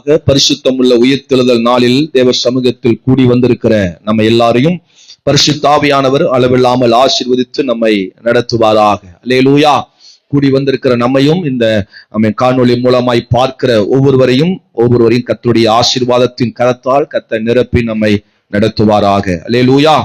செய்வாராக. பரிசுத்தம் உள்ள உயிர்த்தெழுதல் நாளில் தேவ சமூகத்தில் கூடி வந்திருக்கிற நம்ம எல்லாரையும் பரிசுத்த ஆவியானவர் அளவில்லாமல் ஆசீர்வதித்து நம்மை நடத்துவாராக. அல்லேலூயா. கூடி வந்திருக்கிற நம்மையும் இந்த காணொளி மூலமாய் பார்க்கிற ஒவ்வொருவரையும் கர்த்தருடைய ஆசீர்வாதத்தின் கரத்தால் கர்த்தர் நிரப்பி நம்மை நடத்துவாராக. அல்லேலூயா.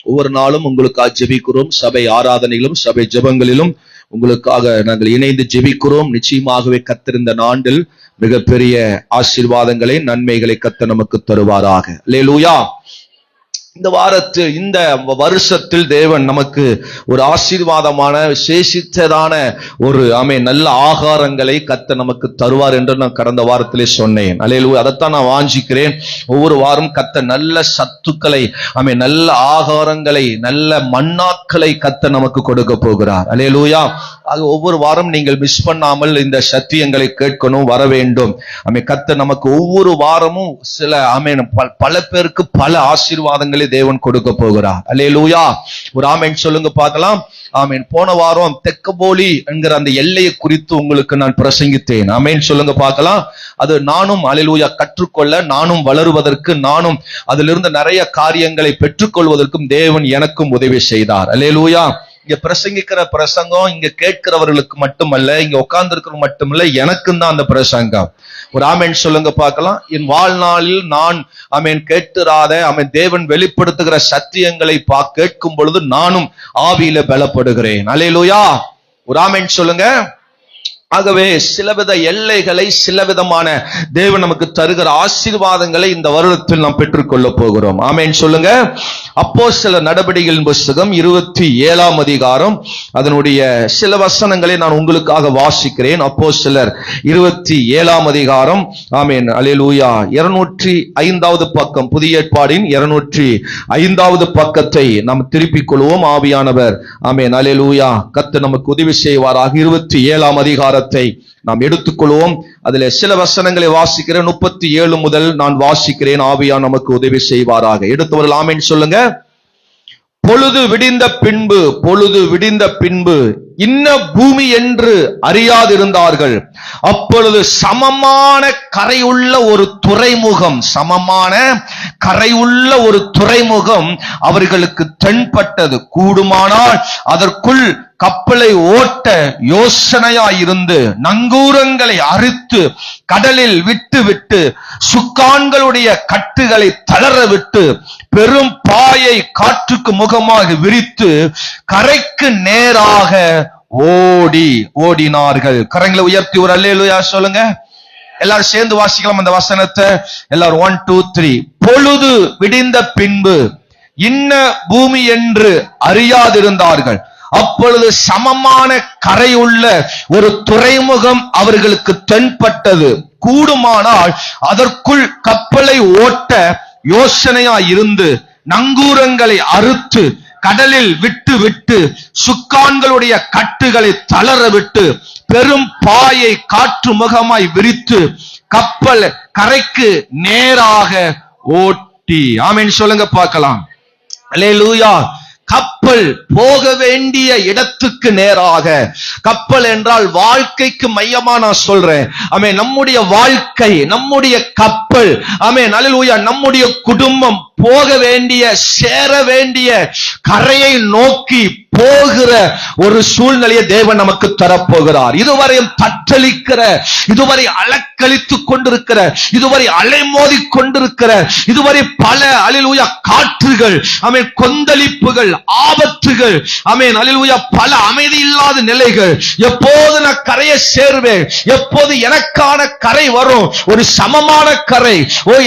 ஒவ்வொரு நாளும் உங்களுக்காக ஜெபிக்கிறோம். சபை ஆராதனைகளும் சபை ஜெபங்களிலும் உங்களுக்காக நாங்கள் இணைந்து ஜெபிக்கிறோம். நிச்சயமாகவே கர்த்தர் இந்த ஆண்டில் மிகப்பெரிய ஆசீர்வாதங்களை நன்மைகளை கர்த்தர் நமக்கு தருவாராக. அல்லேலூயா. இந்த வருஷத்தில் தேவன் நமக்கு ஒரு ஆசீர்வாதமான விசேஷித்ததான ஒரு நல்ல ஆகாரங்களை கர்த்தர் நமக்கு தருவார் என்று நான் கடந்த வாரத்திலே சொன்னேன். அல்லேலூயா. அதைத்தான் நான் வாஞ்சிக்கிறேன். ஒவ்வொரு வாரம் கர்த்தர் நல்ல சத்துக்களை நல்ல ஆகாரங்களை நல்ல மன்னாக்களை கர்த்தர் நமக்கு கொடுக்க போகிறார். அல்லேலூயா. அது ஒவ்வொரு வாரம் நீங்கள் மிஸ் பண்ணாமல் இந்த சத்தியங்களை கேட்கணும், வர வேண்டும். கர்த்தர் நமக்கு ஒவ்வொரு வாரமும் சில பல பேருக்கு பல ஆசீர்வாதங்களை தேவன் கொடுக்க போகிறார். அல்லேலூயா. ஒரு ஆமென் சொல்லுங்க பார்க்கலாம். ஆமென். போன வாரம் தெக்கப்போலி என்கிற அந்த எல்லையை குறித்து உங்களுக்கு நான் பிரசங்கித்தேன். ஆமென் சொல்லுங்க பார்க்கலாம். அது நானும் அல்லேலூயா கற்றுக்கொள்ள, நானும் வளருவதற்கு, நானும் அதிலிருந்து நிறைய காரியங்களை பெற்றுக்கொள்வதற்கும் தேவன் எனக்கும் உதவி செய்தார். அல்லேலூயா. இங்க பிரசங்கிக்கிற பிரசங்கம் இங்க கேட்கிறவர்களுக்கு மட்டுமல்ல, இங்க உட்கார்ந்து இருக்கிறவங்க மட்டுமல்ல, எனக்கும் தான் அந்த பிரசங்கம். ஒரு ஆமென் சொல்லுங்க பார்க்கலாம். என் வாழ்நாளில் நான் கேட்டுறாத தேவன் வெளிப்படுத்துகிற சத்தியங்களை கேட்கும் பொழுது நானும் ஆவியில பலப்படுகிறேன். அல்லேலூயா. ஒரு ஆமென் சொல்லுங்க. ஆகவே சிலவித எல்லைகளை, சிலவிதமான தேவன் நமக்கு தருகிற ஆசீர்வாதங்களை இந்த வருடத்தில் நாம் பெற்றுக்கொள்ள போகிறோம். ஆமென் சொல்லுங்க. அப்போஸ்தலர் நடபடிகளின் புத்தகம் 27ஆம் அதிகாரம் அதனுடைய சில வசனங்களை நான் உங்களுக்காக வாசிக்கிறேன். அப்போஸ்தலர் 27ஆம் அதிகாரம். ஆமென். அல்லேலூயா. 205வது பக்கம், புதிய ஏற்பாடின் 205வது பக்கத்தை நாம் திருப்பிக் கொள்வோம். ஆவியானவர் ஆமென் அல்லேலூயா கர்த்தர் நமக்கு உதவி செய்வாராக. 27ஆம் அதிகாரம் நாம் எடுத்துக்கொள்வோம். அதில் சில வசனங்களை வாசிக்கிறேன். 37 முதல் நான் வாசிக்கிறேன். ஆவியா நமக்கு உதவி செய்வாராக. எடுத்தவர்கள் ஆமென் சொல்லுங்க. பொழுது விடிந்த பின்பு இன்ன பூமி என்று அறியாதிருந்தார்கள். அப்பொழுது சமமான கரையுள்ள ஒரு துறைமுகம் அவர்களுக்கு தென்பட்டது. கூடுமானால் அதற்குள் கப்பலை ஓட்ட யோசனையாயிருந்து நங்கூரங்களை அறுத்து கடலில் விட்டு சுக்கான்களுடைய கட்டுகளை தளர விட்டு பெரும் பாயை காற்றுக்கு முகமாக விரித்து கரைக்கு நேராக ஓடினார்கள். கரங்களை உயர்த்தி ஒரு அல்லேலூயா சொல்லுங்க. எல்லாரும் சேர்ந்து வாசிக்கலாம் அந்த வசனத்தை. எல்லாரும் 1 2 3. பொழுது விடிந்த பின்பு இன்ன பூமி என்று அறியாதிருந்தார்கள். அப்பொழுது சமமான கரையுள்ள ஒரு துறைமுகம் அவர்களுக்கு தென்பட்டது. கூடுமானால் அதற்குள் கப்பலை ஓட்ட யோசனையாயிருந்து நங்கூரங்களை அறுத்து கடலில் விட்டு சுக்கான்களுடைய கட்டுகளை தளர விட்டு பெரும் பாயை காற்று முகமாய் விரித்து கப்பல் கரைக்கு நேராக ஓட்டி. ஆமென் சொல்லுங்க பார்க்கலாம். அல்லேலூயா. கப்பல் போக வேண்டிய இடத்துக்கு நேராக. கப்பல் என்றால் வாழ்க்கைக்கு மையமா நான் சொல்றேன். நம்முடைய வாழ்க்கை, நம்முடைய கப்பல். அல்லேலூயா. நம்முடைய குடும்பம் போக வேண்டிய, சேர வேண்டிய கரையை நோக்கி போகிற ஒரு சூழ்நிலையை தேவன் நமக்கு தரப்போகிறார். இதுவரையும் தற்றளிக்கிற, இதுவரை அலக்களித்துக் கொண்டிருக்கிற, இதுவரை அலைமோதி கொண்டிருக்கிற, இதுவரை பல அல்லேலூயா காற்றுகள், கொந்தளிப்புகள், ஆபத்துகள், அல்லேலூயா பல அமைதி இல்லாத நிலைகள். எப்போது நான் கரையை சேருவேன், எப்போது எனக்கான கரை வரும், ஒரு சமமான கரை,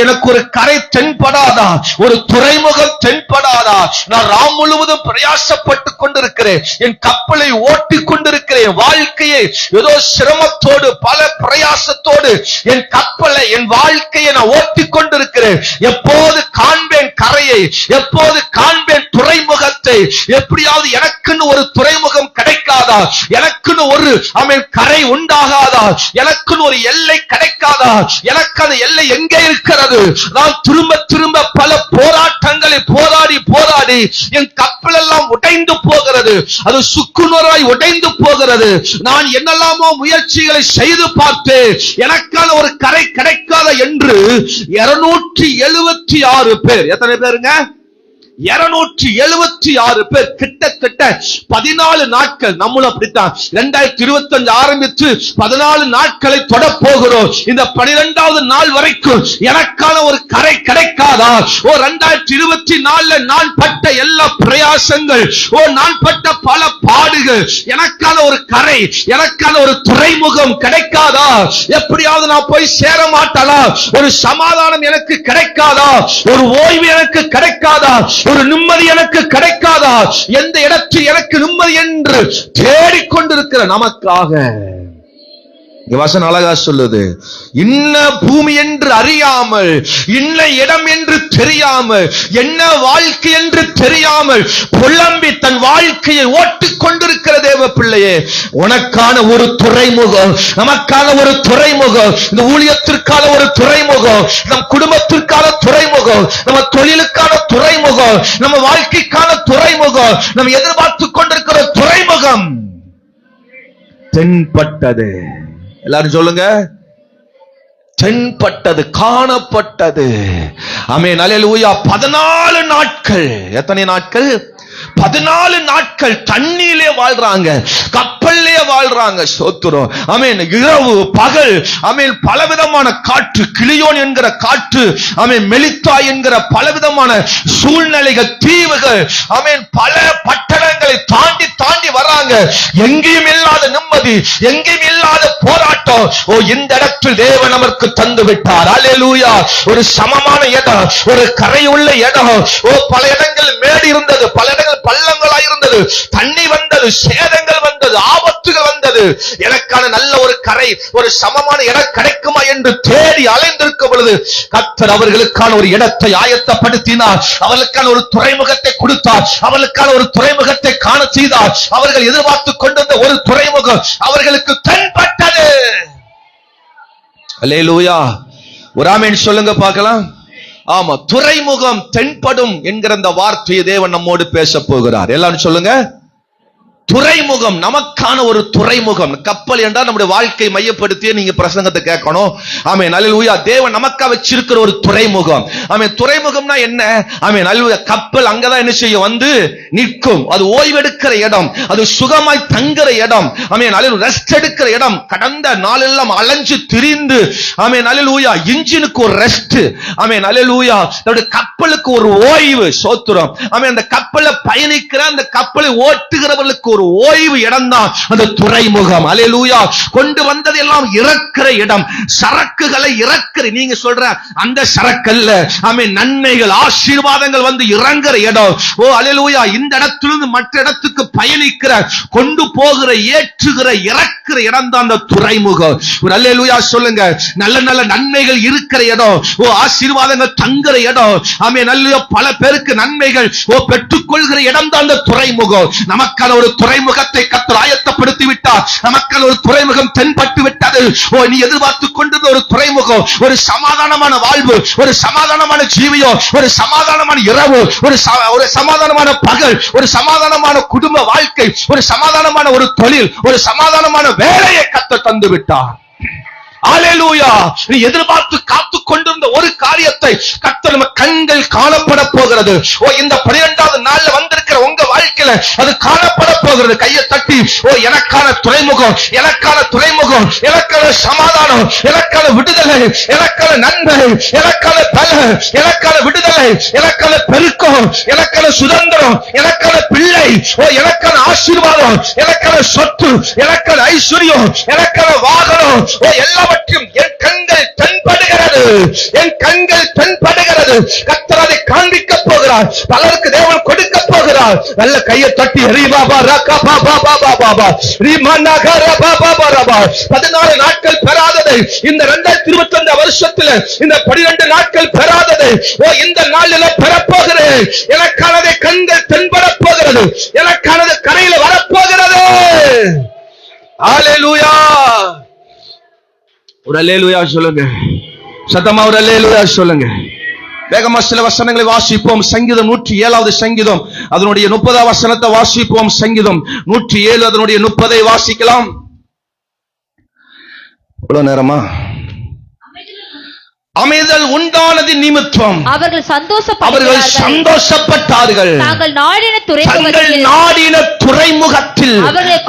எனக்கு ஒரு கரை தென்படாதா, ஒரு துறைமுகம் தென்படாதா? நான் ராம் முழுவதும் பிரயாசப்பட்டு கொண்டிருக்கிறேன், என் கப்பலை ஓட்டி கொண்டிருக்கிறேன், வாழ்க்கையை ஏதோ சிரமத்தோடு பல பிரயாசத்தோடு என் கப்பலை, என் வாழ்க்கையை நான் ஓட்டி கொண்டிருக்கிறேன். எப்போது காண்பேன் கரையை, எப்போது காண்பேன் துறைமுகத்தை? எப்படியாவது எனக்குன்னு ஒரு துறைமுகம் கிடைக்காதா? எனக்குன்னு ஒரு கரை உண்டாகாதா? எனக்குன்னு ஒரு எல்லை கிடைக்காதா? எனக்கு அந்த எல்லை எங்கே இருக்கிறது? நான் திரும்ப பல போராட்டங்களை போராடி போராடி என் கப்பல் எல்லாம் உடைந்து போகிறது, அது சுக்குநூறாய் உடைந்து போகிறது. நான் என்னெல்லாமோ முயற்சிகளை செய்து பார்த்து எனக்கான ஒரு கரை கிடைக்காத என்று 276 பேர், எத்தனை பேருங்க? 276 பேர், கிட்டத்தட்ட 14 நாட்கள். நம்மளும் அப்படித்தான் 2025 ஆரம்பித்து 14 நாட்களை தொட போகிறோம். இந்த 12வது நாள் வரைக்கும் எனக்கான ஒரு கரை கிடைக்காதா? 2024 நான் பட்ட எல்லா பிரயாசங்கள், நான் பட்ட பல பாடுகள், எனக்கான ஒரு கரை, எனக்கான ஒரு துறைமுகம் கிடைக்காதா? எப்படியாவது நான் போய் சேர மாட்டானா? ஒரு சமாதானம் எனக்கு கிடைக்காதா? ஒரு ஓய்வு எனக்கு கிடைக்காதா? ஒரு நிம்மதி எனக்கு கிடைக்காதா? எந்த இடத்தில் எனக்கு நிம்மதி என்று தேடிக்கொண்டிருக்கிற நமக்காக வசனம் அழகா சொல்லுது, இன்ன பூமி என்று அறியாமல், இன்ன இடம் என்று தெரியாமல், என்ன வாழ்க்கை என்று தெரியாமல் புலம்பி தன் வாழ்க்கையை ஓட்டிக் கொண்டிருக்கிற தேவ பிள்ளையே, உனக்கான ஒரு துறைமுகம், நமக்கான ஒரு துறைமுகம், இந்த ஊழியத்திற்கான ஒரு துறைமுகம், நம் குடும்பத்திற்கான துறைமுகம், நம்ம தொழிலுக்கான துறைமுகம், நம்ம வாழ்க்கைக்கான துறைமுகம், நம்ம எதிர்பார்த்து கொண்டிருக்கிற துறைமுகம் தென்பட்டது. எல்லாரும் சொல்லுங்க, தென்பட்டது, காணப்பட்டது. ஆமென், அல்லேலூயா. 14 நாட்கள். எத்தனை நாட்கள்? 14 நாட்கள் தண்ணியிலே வாழ்றாங்க, கப்பல்லே வாழ்றாங்க. ஸ்தோத்திரம். ஆமென். இரவு பகல், ஆமென், பலவிதமான காற்று, கிளியோன் என்கிற காற்று, ஆமென், மெலித்தா என்கிற பலவிதமான சூழ்நிலைகள், தீவுகள், ஆமென், பல பட்டணங்களை தாண்டி தாண்டி வராங்க. எங்கேயும் இல்லாத நிம்மதி, எங்கேயும் இல்லாத போராட்டம், இந்த இடத்தில் தேவன் நமக்கு தந்து விட்டார். அல்லேலூயா. ஒரு சமமான இடம், ஒரு கரையுள்ள இடம். பல இடங்கள் மேடு இருந்தது, பல இடங்கள் பள்ளங்களாய் இருந்தது, தண்ணி வந்தது, சேதங்கள் வந்தது, ஆபத்துகள் வந்தது. எனக்கான நல்ல ஒரு கரை, ஒரு சமமான இடம் கிடைக்குமா என்று தேடி அலைந்திருக்கும் பொழுது கர்த்தர் அவர்களுக்கான ஒரு இடத்தை ஆயத்தப்படுத்தினார், அவர்களுக்கான ஒரு துறைமுகத்தை கொடுத்தார், அவர்களுக்கான ஒரு துறைமுகத்தை காண செய்தார். அவர்கள் எதிர்பார்த்து கொண்டிருந்த ஒரு துறைமுகம் அவர்களுக்கு தென்பட்டது. அல்லேலூயா. ஒரு ஆமென் சொல்லுங்க பார்க்கலாம். ஆமா, துறைமுகம் தென்படும் என்கிற அந்த வார்த்தையை தேவன் நம்மோடு பேச போகிறார். எல்லாரும் சொல்லுங்க, துறைமுகம், நமக்கான ஒரு துறைமுகம். கப்பல் என்றால் நம்முடைய வாழ்க்கை மையப்படுத்தியே நீங்க பிரசங்கத்தை கேட்கணும். ஆமென், அல்லேலூயா. தேவன் நமக்கா வச்சிருக்கிற ஒரு துறைமுகம். ஆமென். துறைமுகம்னா என்ன? ஆமென், அல்லேலூயா. கப்பல் அங்கதான் என்ன செய்யும்? வந்து நிற்கும். அது ஓய்வெடுக்கிற இடம், அது சுகமாய் தங்குற இடம். ஆமென், அல்லேலூயா. ரெஸ்ட் எடுக்கிற இடம். கடந்த நாளெல்லாம் அலைஞ்சு திரிந்து, ஆமென், அல்லேலூயா, இன்ஜினுக்கு ஒரு ரெஸ்ட். ஆமென், அல்லேலூயா. நம்முடைய கப்பலுக்கு ஒரு ஓய்வு. ஸ்தோத்திரம். ஆமென். அந்த கப்பலை பயணிக்கிற, அந்த கப்பலை ஓட்டுகிறவர்களுக்கு ஒரு ஓய்வு இடம் தான் அந்த துறைமுகம். அல்லேலூயா. கொண்டு வந்தது எல்லாம் இறக்கிற இடம், சரக்குகளை இறக்கிற, நீங்க சொல்ற அந்த சரக்கல்ல, ஆமென், நன்மைகள், ஆசீர்வாதங்கள் வந்து இறங்குற இடம். அல்லேலூயா. இந்த இடத்திலிருந்து மற்ற இடத்துக்கு பயணிக்கிற, கொண்டு போகிற, ஏற்றுகிற, இறக்கிற இடம் தான் அந்த துறைமுகம். ஒரு அல்லேலூயா சொல்லுங்க. நல்ல நல்ல நன்மைகள் இருக்கிற இடம், ஆசீர்வாதங்கள் தங்குற இடம். ஆமென், அல்லேலூயா. பல பேருக்கு நன்மைகள் பெற்றுக்கொள்கிற இடம் தான் அந்த துறைமுகம். நமக்கான ஒரு துறைமுகத்தை கர்த்தர் ஆயத்தப்படுத்தி விட்டார். நமக்கான ஒரு துறைமுகம் தென்பட்டு விட்டது. நீ எதிர்பார்த்து கொண்டிருந்த ஒரு துறைமுகம், ஒரு சமாதானமான வாழ்வு, ஒரு சமாதானமான ஜீவியம், ஒரு சமாதானமான இரவு, ஒரு சமாதானமான பகல், ஒரு சமாதானமான குடும்ப வாழ்க்கை, ஒரு சமாதானமான ஒரு தொழில், ஒரு சமாதானமான வேலையை கர்த்தர் தந்து விட்டார். அல்லேலூயா. நீ எதிர்பார்த்து காத்து கொண்டிருந்த ஒரு காரியத்தை கர்த்தர் நம்ம கண்கள் காணப்பட போகிறது. இந்த 12வது நாள்ல வந்திருக்கிற உங்க வாழ்க்கையில அது காணப்பட போகிறது. கையை தட்டி, எனக்கான துறைமுகம், எனக்கான துறைமுகம், எனக்கான சமாதானம், எனக்கான விடுதலை, எனக்கான நன்மை, எனக்கான பலன், எனக்கான விடுதலை, எனக்கான பெருக்கம், எனக்கான சுதந்திரம், எனக்கான பிள்ளை, எனக்கான ஆசீர்வாதம், எனக்கான சொத்து, எனக்கான ஐஸ்வர்யம், எனக்கான வாகனம், எல்லாவற்றையும் என் கண்கள் தென்படுகிறது, என் கண்கள் தென்படுகிறது. கர்த்தர் அதை காண்பிக்க போகிறார். பலருக்கு தேவன் கொடுக்க போகிறார். நல்ல கையை தட்டி, 14 நாட்கள் பெறாததை இந்த 2025 வருஷத்துல, இந்த 12 நாட்கள் பெறாததை இந்த நாளில பெறப்போகிறேன். எனக்கானதை கண்கள் தென்பட போகிறது, எனக்கானது கரையில வரப்போகிறது. அல்லேலூயா. ஒரு அல்லேலூயா சொல்லுங்க. சத்தமா ஒரு அல்லேலூயா சொல்லுங்க. வேகமா சில வசனங்களை வாசிப்போம். சங்கீதம் 107வது சங்கீதம் அதனுடைய 30வது வசனத்தை வாசிப்போம். சங்கீதம் 107 அதனுடைய 30ஐ வாசிக்கலாம். எவ்வளவு நேரமா? அமைதல் உண்டானது நிமித்தம் அவர்கள் சந்தோஷப்பட்டார்கள். தாங்கள் நாடின துறைமுகத்தில்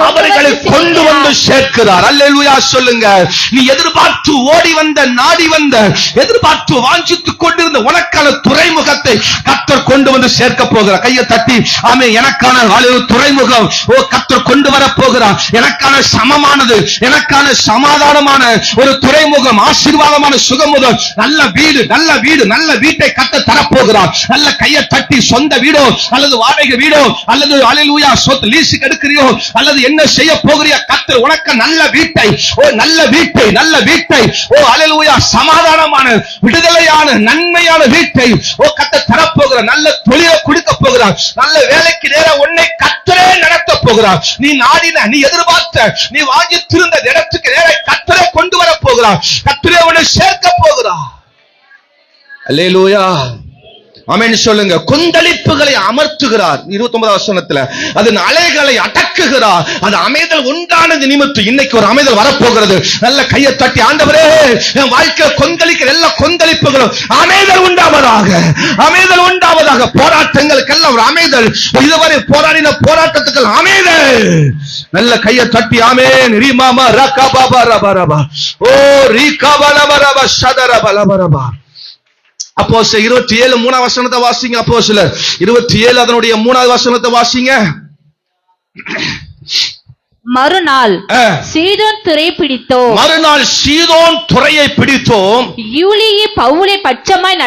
அவர்களை கொண்டு வந்து சேர்க்கிறார். அல்லேலூயா சொல்லுங்க. நீ எதிர்பார்த்து ஓடி வந்த, நாடி வந்த, எதிர்பார்த்து வாஞ்சித்துக் கொண்டிருந்த உனக்கான துறைமுகத்தை கர்த்தர் கொண்டு வந்து சேர்க்க போகிறார். கையை தட்டி ஆமென். எனக்கான துறைமுகம் கர்த்தர் கொண்டு வர போகிறார். எனக்கான சமமானது, எனக்கான சமாதானமான ஒரு துறைமுகம், ஆசீர்வாதமான சுகமுதல், நல்ல வீடு, நல்ல வீடு, நல்ல வீட்டை கட்ட தரப்போகிறார். நல்ல கையை தட்டி சொந்த வீடோ அல்லது வாடகை வீடோ அல்லது அல்லேலூயா சொத்து லீஸுக்கு எடுக்கிறியோ அல்லது என்ன செய்ய போகிறியோ, கர்த்தர் உனக்கு நல்ல வீட்டை, நல்ல வீட்டை, நல்ல வீட்டை, அல்லேலூயா சமாதானமான விடுதலையான நன்மையான வீட்டை கர்த்தர் தரப்போகிறார். நல்ல தொழிலை கொடுக்க போகிறார். நல்ல வேலைக்கு நேரா உன்னை கர்த்தரே நடத்த போகிறார். நீ நாடின, நீ எதிர்பார்த்த, நீ வாங்கித்திருந்த இடத்துக்கு நேரா கர்த்தரே கொண்டு வர போகிறார். கர்த்தரே உன்னை சேர்க்க போகிறார். அல்லேலூயா ஆமென் சொல்லுங்க. கொந்தளிப்புகளை அமர்த்துகிறார். 29வது வசனத்துல அதன் அலைகளை அடக்குகிறார். அது அமைதல் உண்டானது நிமித்தம். இன்னைக்கு ஒரு அமைதல் வரப்போகிறது. நல்ல கையை தட்டி ஆண்டவரே, என் வாழ்க்கையில் கொந்தளிக்கிற எல்லா கொந்தளிப்புகளும் அமைதல் உண்டாவதாக, அமைதல் உண்டாவதாக. போராட்டங்களுக்கெல்லாம் ஒரு அமைதல். இதுவரை போராடின போராட்டத்துக்கு அமைதல். நல்ல கையை தட்டி ஆமென். ரீமாமா ரகபாபா ரபரபா ஓ ரீகபலபரபா ஷதரபலபரபா. அப்போஸ்தலர் 27 3வது வசனத்தை வாசிங்க. அப்போஸ்தலர் 27 அதனுடைய 3வது வசனத்தை வாசிங்க. மறுநாள் சீதோன் துறை பிடித்தோம். மறுநாள் சீதோன் துறையை பிடித்தோம். யூலியை பவுலை பட்சமாய்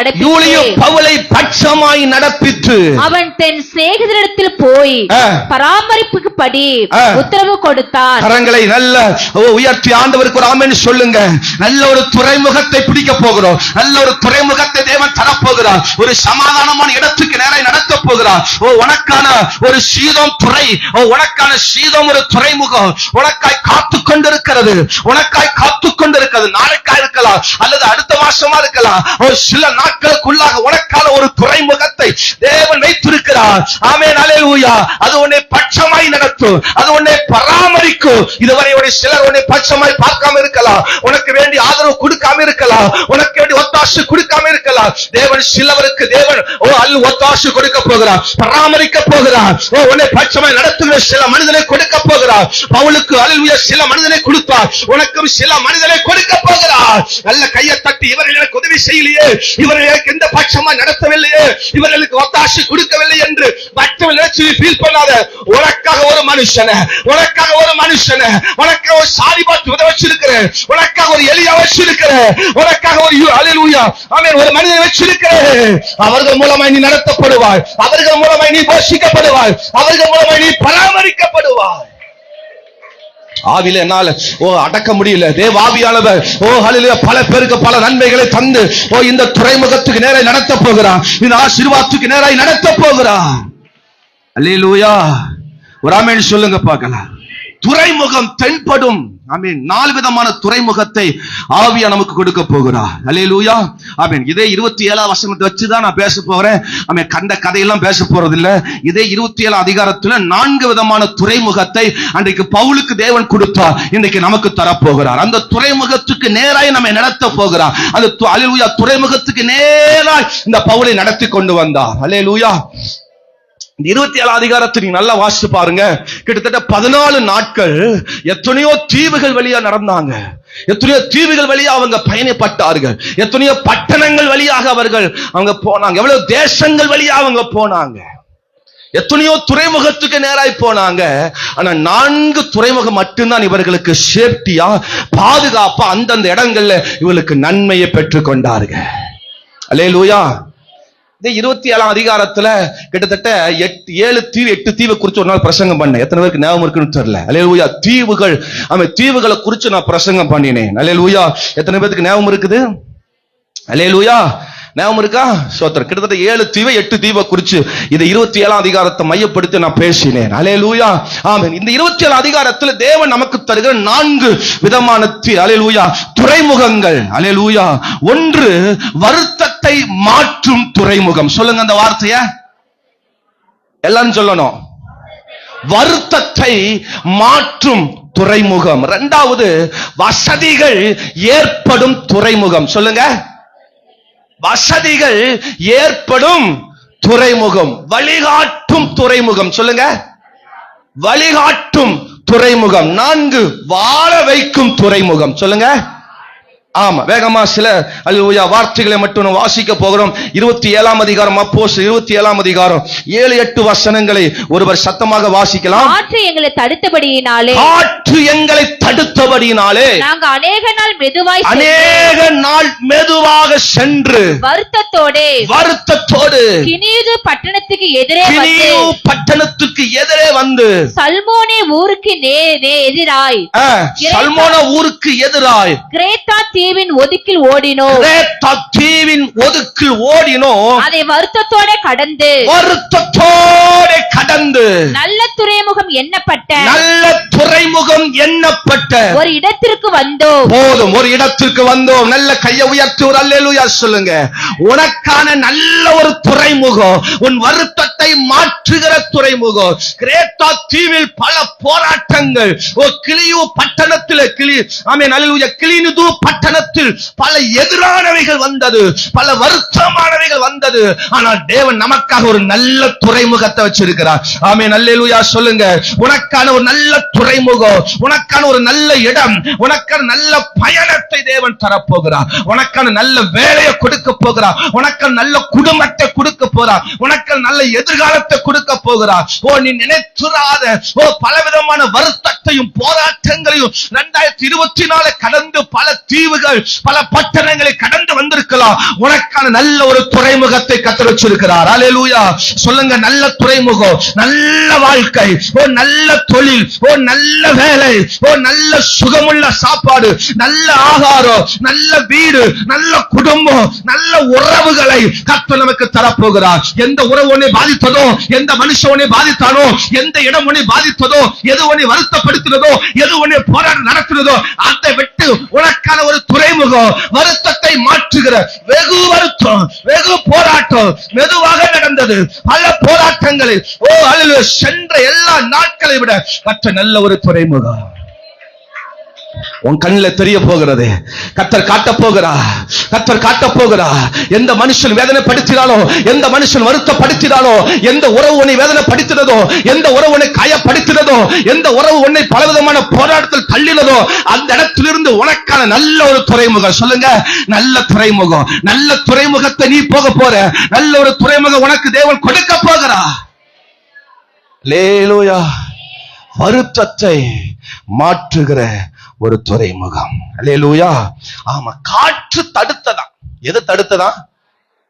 நடப்பித்து அவன் தன் சிநேகிதரிடத்தில் போய் பராமரிப்புக்கு படி உத்தரவு கொடுத்தான். கரங்களை நல்ல உயர்த்தி ஆண்டவருக்கு ஒரு ஆமென் சொல்லுங்க. நல்ல ஒரு துறைமுகத்தை பிடிக்க போகிறோம். நல்ல ஒரு துறைமுகத்தை தேவன் தரப்போகிறார். ஒரு சமாதானமான இடத்துக்கு நேரா நடத்த போகிறார். உனக்கான ஒரு சீதோன் துறை, உனக்கான சீதோன் ஒரு துறைமுகம் உனக்காய் காத்து கொண்டிருக்கிறது. உனக்காய் காத்து கொண்டிருக்கிறது. நாளைக்காய் இருக்கலாம் அல்லது அடுத்த மாசமா இருக்கலாம். ஒரு சில நாட்களுக்குள்ளாக உனக்கான ஒரு துறைமுகத்தை தேவன் வைத்திருக்கிறார். ஆமென் அல்லேலூயா. அது உன்னை பட்சமாய் நடத்தும். அது உன்னை பராமரிக்கும். இதுவரை சிலர் உன்னை பட்சமாய் பார்க்காம இருக்கலாம். உனக்கு வேண்டிய ஆதரவு கொடுக்காம இருக்கலாம். உனக்கு வேண்டிய ஒத்தாசை கொடுக்காம இருக்கலாம். தேவன் சிலவருக்கு தேவன் ஒத்தாசை கொடுக்க போகிறார், பராமரிக்க போகிறார். உன்னை பட்சமாய் நடத்துகிற சில மனிதனை கொடுக்க போகிறார். பவுலுக்கு அல்லேலூயா சில மனிதனை கொடுத்தார். உனக்கும் சில மனிதனை கொடுக்க போகிறார். நல்ல கையை தட்டி இவர்கள் எனக்கு உதவி செய்யலையே, இவர்கள் எனக்கு எந்த பட்சமா நடத்தவில்லையே, இவர்களுக்கு ஒத்தாசை கொடுக்கவில்லை என்று மற்றவர்கள் நினைச்சு ஃபீல் பண்ணாத. உனக்காக ஒரு மனுஷனை, உனக்காக ஒரு மனுஷனை, உனக்காக ஒரு சாதி பார்த்து உதவி வச்சிருக்கிறேன். உனக்காக ஒரு எலியா வச்சிருக்கிறேன். உனக்காக ஒரு அல்லேலூயா ஆமென் ஒரு மனிதனை வச்சிருக்கிறேன். அவர்கள் மூலமாய் நீ நடத்தப்படுவாய். அவர்கள் மூலமாய் நீ போஷிக்கப்படுவாய். அவர்கள் மூலமாய் நீ பராமரிக்கப்படுவாய். ஆவில என்னால அடக்க முடியல. தேவாவியானவர் ஹல்லேலூயா பல பேருக்கு பல நன்மைகளை தந்து இந்த துறைமுகத்துக்கு நேராய் நடத்த போகிறார். இந்த ஆசீர்வாதத்துக்கு நேராய் நடத்த போகிறார். அல்லேலூயா ஒரு ஆமென் சொல்லுங்க பார்க்கலாம். துறைமுகம் தென்படும். ஆமென். 4 விதமான துறைமுகத்தை ஆவியா நமக்கு கொடுக்க போகிறார். அல்லேலூயா ஆமென். இதே 27வது வசனத்தை வச்சுதான் நான் பேச போறேன். ஆமென். கண்ட கதையெல்லாம் பேச போறது இல்ல. இதே 27 அதிகாரத்துல 4 விதமான துறைமுகத்தை அன்றைக்கு பவுலுக்கு தேவன் கொடுத்தார். இன்றைக்கு நமக்கு தரப்போகிறார். அந்த துறைமுகத்துக்கு நேராய் நம்மை நடத்த போகிறார். அந்த அல்லேலூயா துறைமுகத்துக்கு நேராய் இந்த பவுலை நடத்தி கொண்டு வந்தார். அல்லேலூயா 27 அதிகாரத்தை நீங்க நல்லா வாசிச்சு பாருங்க. கிட்டத்தட்ட 14 நாட்கள் எத்தனையோ தீவுகள் வழியா நடந்தாங்க. எத்தனையோ தீவுகள் வழியா அவங்க பயணப்பட்டார்கள். எத்தனையோ பட்டணங்கள் வழியாக அவங்க போனாங்க. எவ்வளவு தேசங்கள் வழியா அவங்க போனாங்க. எத்தனையோ துறைமுகத்துக்கு நேராய் போனாங்க. ஆனா 4 துறைமுகம் மட்டும்தான் இவர்களுக்கு சேஃப்டியா, பாதுகாப்பா அந்தந்த இடங்கள்ல இவர்களுக்கு நன்மையை பெற்றுக் கொண்டார்கள். அல்லேலூயா. 27 அதிகாரத்துல கிட்டத்தட்ட 8 தீவை குறிச்சு ஒரு நாள் பிரசங்கம் பண்ணேன். எத்தனை பேருக்கு ஞாபகம் இருக்குன்னு தெரியல. அல்லேலூயா தீவுகள், தீவுகளை குறிச்சு நான் பிரசங்கம் பண்ணினேன். அல்லேலூயா எத்தனை பேருக்கு ஞாபகம் இருக்குது? அல்லேலூயா ஞாபகம் இருக்கா? சோத்திரம். கிட்டத்தட்ட 7 தீவை 8 தீவை குறிச்சு இந்த 27ஆம் அதிகாரத்தை மையப்படுத்தி நான் பேசினேன். அல்லேலூயா, ஆமென். இந்த 27 அதிகாரத்தில் தேவன் நமக்கு தருகிற 4 விதமான அல்லேலூயா துறைமுகங்கள். அல்லேலூயா. ஒன்று, வருத்தத்தை மாற்றும் துறைமுகம். சொல்லுங்க அந்த வார்த்தைய எல்லாரும் சொல்லணும். வருத்தத்தை மாற்றும் துறைமுகம். இரண்டாவது, வசதிகள் ஏற்படும் துறைமுகம். சொல்லுங்க, வசதிகள் ஏற்படும் துறைமுகம். வழிகாட்டும் துறைமுகம். சொல்லுங்க, வழிகாட்டும் துறைமுகம். 4, வாழ வைக்கும் துறைமுகம். சொல்லுங்க. ஆமா, வேகமா சில அல்லேலூயா வார்த்தைகளை மட்டும் வாசிக்க போகிறோம். 27ஆம் அதிகாரம், அப்போஸ்தலர் 27ஆம் அதிகாரம் 7-8 வசனங்களை ஒருவர் சத்தமாக வாசிக்கலாம். காற்று எங்களை தடுத்தபடியினாலே, காற்று எங்களை தடுத்தபடியினாலே நாங்கள் அநேக நாள் மெதுவாக சென்று வருத்தத்தோடு கினிது பட்டணத்துக்கு எதிரே வந்து சல்மோனே ஊருக்கு எதிராய் கிரேத்தா தீவின் ஒதுக்கில் ஓடினோம். அதை வருத்தத்தோட கடந்து நல்ல துறைமுகம் எண்ணப்பட்ட ஒரு இடத்திற்கு வந்தோம். போதும், ஒரு இடத்திற்கு வந்தோம். நல்ல கையை உயர்த்தி ஒரு அல்லேலூயா சொல்லுங்க. உனக்கான நல்ல ஒரு துறைமுகம், உன் வருத்தத்தை மாற்றுகிற துறைமுகம். கிரேத்தா தீவில் பல போராட்டங்கள். கிளியு பட்டணத்தில் கிளினிது பட்டணத்தில் பல எதிரானவைகள் வந்தது, பல வருத்தமானவைகள் வந்தது. ஆனால் தேவன் நமக்காக ஒரு நல்ல துறைமுகத்தை வச்சிருக்கிறார். ஆமென், அல்லேலூயா சொல்லுங்க. உனக்கான ஒரு நல்ல துறைமுகம், உனக்கான ஒரு நல்ல இடம், உனக்கான நல்ல பயணத்தை தேவன் தரப்போகிறார். உனக்கான நல்ல வேலையை கொடுக்க போகிறார். உனக்கான நல்ல குடும்பத்தை கொடுக்க போகிறார். உனக்கான நல்ல எதிர்காலத்தை கொடுக்க போகிறார். நீ நினைத்துறாத பலவிதமான வருத்தத்தையும் போராட்டங்களையும் 2024 கடந்து பல தீவுகள் பல பட்டணங்களை கடந்து வந்திருக்கலாம். உனக்கான நல்ல ஒரு துறைமுகத்தை கர்த்தர் வச்சிருக்கிறார். அல்லேலூயா சொல்லுங்க. நல்ல துறைமுகம், நல்ல வாழ்க்கை, நல்ல தொழில், நல்ல வேலை, நல்ல சுகமுள்ள சாப்பாடு, நல்ல ஆகாரம், நல்ல வீடு, நல்ல குடும்பம், நல்ல உறவுகளை கர்த்தர் நமக்கு தரப்போகிறார். எந்த உறவு உன்னை பாதித்ததோ, எந்த மனுஷன் உன்னை பாதித்தானோ, எந்த இடம் உன்னை பாதித்ததோ, எது உன்னை வருத்தப்படுத்தினதோ, எது உன்னை போராட்டம் நடத்தினதோ, அதை விட்டு உனக்கான ஒரு துறைமுகம், வருத்தத்தை மாற்றுகிற வெகு வருத்தம், வெகு போராட்டம் மெதுவாக நடந்தது. பல போராட்டங்களில் சென்ற எல்லா நாட்களை விட மற்ற நல்ல ஒரு துறைமுகம் உன் கண்ணில் தெரிய போகிறது. கர்த்தர் காட்ட போகிறா. எந்த மனுஷன் வேதனைப்படுத்தினாலோ, எந்த மனுஷன் வருத்தப்படுத்தினாலோ, எந்த உறவு உன்னை வேதனைப்படுத்தினதோ, எந்த உறவு உன்னை காயப்படுத்தினதோ, எந்த உறவு உன்னை பலவிதமான போராட்டத்தில் தள்ளினதோ, அந்த இடத்திலிருந்து உனக்கான நல்ல ஒரு துறைமுகம். சொல்லுங்க, நல்ல துறைமுகம். நல்ல துறைமுகத்தை நீ போக போற. நல்ல ஒரு துறைமுகம் உனக்கு தேவன் கொடுக்க போகிறா. அல்லேலூயா. வருத்தத்தை மாற்றுகிற ஒரு துறைமுகம். அல்லேலூயா. ஆமா, காற்று தடுத்ததான். எது தடுத்ததான்?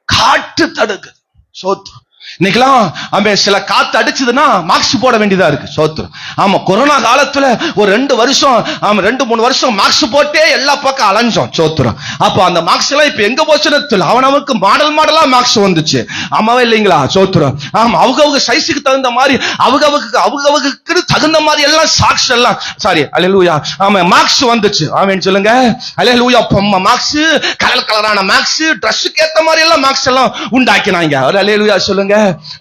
காற்று தடுக்குது. சோத்ரம். இன்னைக்கெல்லாம் சில காத்து அடிச்சதுன்னா மாஸ்க் போட வேண்டியதா இருக்கு. சோத்ரம். ஆமா, கொரோனா காலத்துல ஒரு 2-3 வருஷம் மாஸ்க் போட்டே எல்லா பக்கம் அலைஞ்சோம். சோத்ரம். அப்ப அந்த மாஸ்க் எல்லாம் இப்ப எங்க போச்சுன்னு தெரியல. அவனுக்கு மாடலா மாஸ்க் வந்துச்சு. ஆமாவே இல்லைங்களா? சோத்ரம். ஆமா, அவங்க சைஸுக்கு தகுந்த மாதிரி, அவங்க தகுந்த மாதிரி எல்லாம் சாக்ஸ் எல்லாம் அல்லேலூயா. ஆமா, மாஸ்க் வந்துச்சு. ஆமென் சொல்லுங்க. அல்லேலூயா. மாஸ்க், கலரான மாஸ்க், ட்ரெஸ்ஸுக்கு ஏத்த மாதிரி எல்லாம் மாஸ்க் எல்லாம் உண்டாக்கினாங்க. அல்லேலூயா சொல்லுங்க.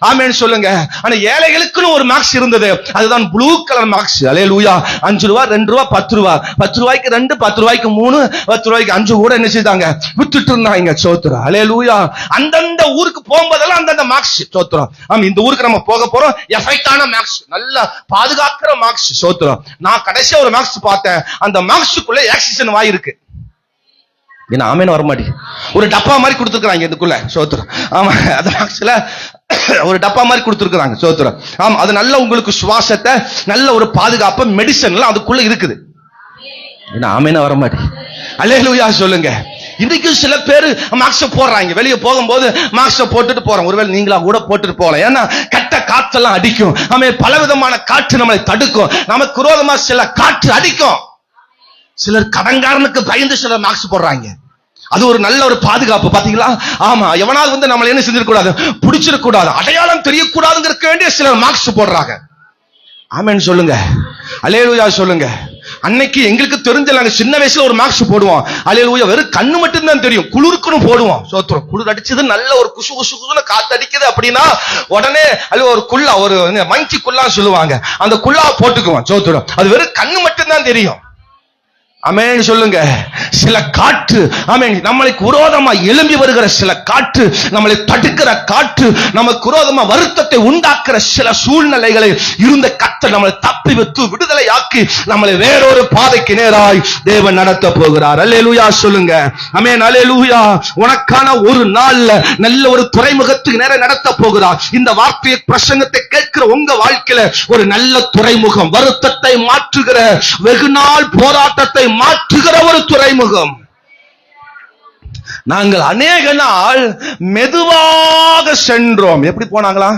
ஆமென் சொல்லுங்க. ஆனா ஏழைகளுக்குன்னு ஒரு மாஸ்க் இருந்தது. அதுதான் ப்ளூ கலர் மாஸ்க். அல்லேலூயா. 5 ரூபாய், 2 ரூபாய், 10 ரூபாய், 10 ரூபாய்க்கு 2, 10 ரூபாய்க்கு 3, 10 ரூபாய்க்கு 5 கூட என்ன செய்தாங்க, வித்துட்டு இருந்தாங்க. சோத்ரா. அல்லேலூயா. அந்தந்த ஊருக்கு போகும்போதெல்லாம் அந்தந்த மாஸ்க். சோத்ரா. ஆமா, இந்த ஊருக்கு நம்ம போக போறோம், எஃபெக்டான மாஸ்க், நல்ல பாதுகாக்கிற மாஸ்க். சோத்ரா. நான் கடைசியா ஒரு மாஸ்க் பார்த்தேன். அந்த மாஸ்க்குள்ள ஆக்சிஜன் வாய் இருக்கு. ஏன்னா ஆமேன் வரமாட்டி ஒரு டப்பா மாதிரி கொடுத்துருக்காங்க இதுக்குள்ள. சோத்ரம். ஆமா, அந்த மாஸ்க்ல ஒரு டப்பா மாதிரி கொடுத்துருக்காங்க. சோத்ரம். ஆமா, அது நல்ல உங்களுக்கு சுவாசத்தை, நல்ல ஒரு பாதுகாப்பு, மெடிசன் எல்லாம் அதுக்குள்ள இருக்குது. ஏன்னா ஆமேன வரமாட்டி. அல்லேலூயா சொல்லுங்க. இன்னைக்கு சில பேர் மாஸ்க் போடுறாங்க. வெளியே போகும்போது மாஸ்க் போட்டுட்டு போறோம். ஒருவேளை நீங்களா கூட போட்டுட்டு போகலாம். ஏன்னா கட்ட காத்தெல்லாம் அடிக்கும். ஆமே, பலவிதமான காற்று நம்மளை தடுக்கும். நமக்கு விரோதமா சில காற்று அடிக்கும். சிலர் கடன்காரனுக்கு பயந்து சிலர் மாஸ்க் போடுறாங்க. அது ஒரு நல்ல ஒரு பாதுகாப்பு. பாத்தீங்களா? ஆமா, எவனாவது வந்து நம்மள என்ன செஞ்சிடக்கூடாது, பிடிச்சிடக்கூடாது, அடையாளம் தெரியக்கூடாதுங்கிறதுக்கு வேண்டிய சிலர் மார்க்ஸ் போடுறாங்க. ஆமென் சொல்லுங்க, அல்லேலூயா சொல்லுங்க. அன்னைக்கு எங்களுக்கு தெரிஞ்ச நாங்க சின்ன வயசுல ஒரு மார்க்ஸ் போடுவோம், அல்லேலூயா, வெறும் கண்ணு மட்டும் தான் தெரியும், குளிருக்குன்னு போடுவோம். சோத்திரம். குளிர் அடிச்சது நல்ல ஒரு குசு குசுன்னு காத்து அடிக்குது அப்படின்னா உடனே அல்ல ஒரு குள்ளா, ஒரு மங்கி குள்ளா சொல்லுவாங்க, அந்த குள்ளா போட்டுக்குவோம். சோத்திரம். அது வெறும் கண்ணு மட்டும் தான் தெரியும். ஆமென் சொல்லுங்க. சில காற்று, ஆமென், நம்மளுக்கு விரோதமா எழும்பி வருகிற சில காற்று, நம்மளை தடுக்கிற காற்று, நமக்கு விரோதமா வருத்தத்தை உண்டாக்குற சில சூழ்நிலைகளை இருந்த கர்த்தர் நம்மளை தப்பி வைத்து விடுதலையாக்கி நம்மளை வேறொரு பாதைக்கு நேராய் தேவன் நடத்த போகிறார். அல்லேலூயா சொல்லுங்க. ஆமென், அல்லேலூயா. உனக்கான ஒரு நாள்ல நல்ல ஒரு துறைமுகத்துக்கு நேரா நடத்த போகிறார். இந்த வார்த்தையை, பிரசங்கத்தை கேட்கிற உங்க வாழ்க்கையில ஒரு நல்ல துறைமுகம், வருத்தத்தை மாற்றுகிற, வெகு நாள் போராட்டத்தை மாற்றுகிற ஒரு துறைமுகம். நாங்கள் அநேக நாள் மெதுவாக சென்றோம். எப்படி போனாங்களா?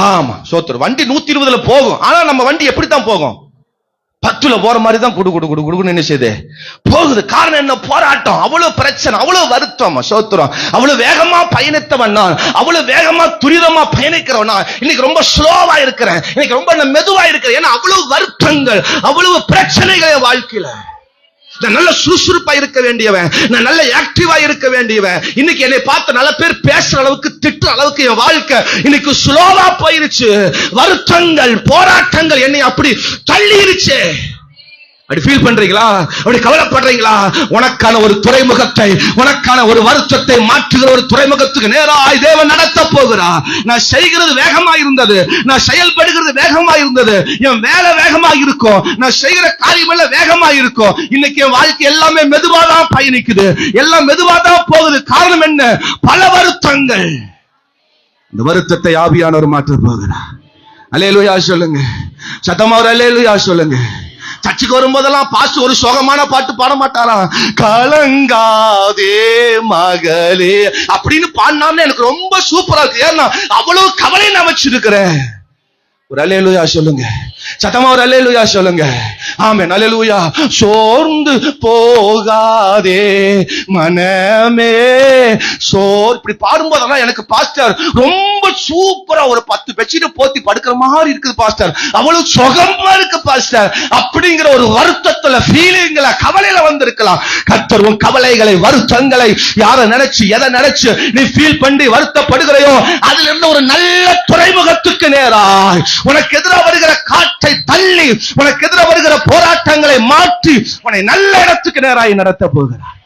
ஆமா, சோத்திரம். வண்டி 120 போகும். ஆனா நம்ம வண்டி எப்படித்தான் போகும்? 10 போற மாதிரி தான் குடு குடு குடு குடுன்னு என்ன செய்யுது, போகுது. காரணம் என்ன? போராட்டம், அவ்வளவு பிரச்சனை, அவ்வளவு வருத்தம். சோத்திரம். அவ்வளவு வேகமா பயணித்தவன் நான், அவ்வளவு வேகமா துரிதமா பயணிக்கிறவன் நான் இன்னைக்கு ரொம்ப ஸ்லோவா இருக்கிறேன், இன்னைக்கு ரொம்ப மெதுவா இருக்கிறேன். ஏன்னா அவ்வளவு வருத்தங்கள், அவ்வளவு பிரச்சனைகள் வாழ்க்கையில. நான் நல்ல சுறுசுறுப்பா இருக்க வேண்டியவன், நான் நல்ல ஆக்டிவா இருக்க வேண்டியவன். இன்னைக்கு என்னை பார்த்து நல்ல பேர் பேசுற அளவுக்கு, திட்டுற அளவுக்கு என் வாழ்க்கை இன்னைக்கு ஸ்லோவா போயிருச்சு. வருத்தங்கள், போராட்டங்கள் என்னை அப்படி தள்ளிருச்சு. அப்படி ஃபீல் பண்றீங்களா? அப்படி கவலைப்படுறீங்களா? உனக்கான ஒரு துறைமுகத்தை, உனக்கான ஒரு வருத்தத்தை மாற்றுகிற ஒரு துறைமுகத்துக்கு நேராய் தேவன் நடத்த போகிறார். நான் செய்கிறது வேகமா இருந்தது, நான் செயல்படுகிறது வேகமா இருந்தது, என் வேலை வேகமா இருக்கும், நான் செய்கிற காரியமெல்லாம் வேகமா இருக்கும். இன்னைக்கு என் வாழ்க்கை எல்லாமே மெதுவா தான் பயணிக்குது, எல்லாம் மெதுவா தான் போகுது. காரணம் என்ன? பல வருத்தங்கள். இந்த வருத்தத்தை ஆவியானவர் மாற்ற போகிறார். அல்லேலூயா சொல்லுங்க. சத்தமா ஒரு அல்லேலூயா சொல்லுங்க. சர்ச்சுக்கு வரும்போதெல்லாம் பாஸ்டர் ஒரு சோகமான பாட்டு பாட மாட்டாராம். கலங்காதே மகளே அப்படின்னு பாடினான்னு எனக்கு ரொம்ப சூப்பரா இருக்கு. ஏன்னா அவ்வளவு கவலை நான் வச்சிருக்கிறேன். ஒரு அல்லேலூயா சொல்லுங்க. சத்தமா ஒரு அல்லேலூயா சொல்லுங்க. ஆமென், அல்லேலூயா. சோர்ந்து போகாதே மனமே இப்படி பாடும்போதெல்லாம் எனக்கு பாஸ்டர் ரொம்ப சூப்பரா ஒரு 10 பெட்ஷீட் போத்தி படுக்கிற மாதிரி இருக்குது பாஸ்டர், அவ்வளவு சுகமா இருக்கு பாஸ்டர் அப்படிங்கிற ஒரு வருத்தத்துல, ஃபீலிங்ல, கவலையில வந்திருக்கலாம். கர்த்தர் உன் கவலைகளை, வருத்தங்களை, யாரை நினைச்சு, எதை நினைச்சு நீ ஃபீல் பண்ணி வருத்தப்படுகிறையோ அதுல இருந்து ஒரு நல்ல துறைமுகத்துக்கு நேராய், உனக்கு எதிராக வருகிற காற்றை தள்ளி, உனக்கு எதிராக வருகிற போராட்டங்களை மாற்றி உன்னை நல்ல இடத்துக்கு நேராய் நடத்த போகிறார்.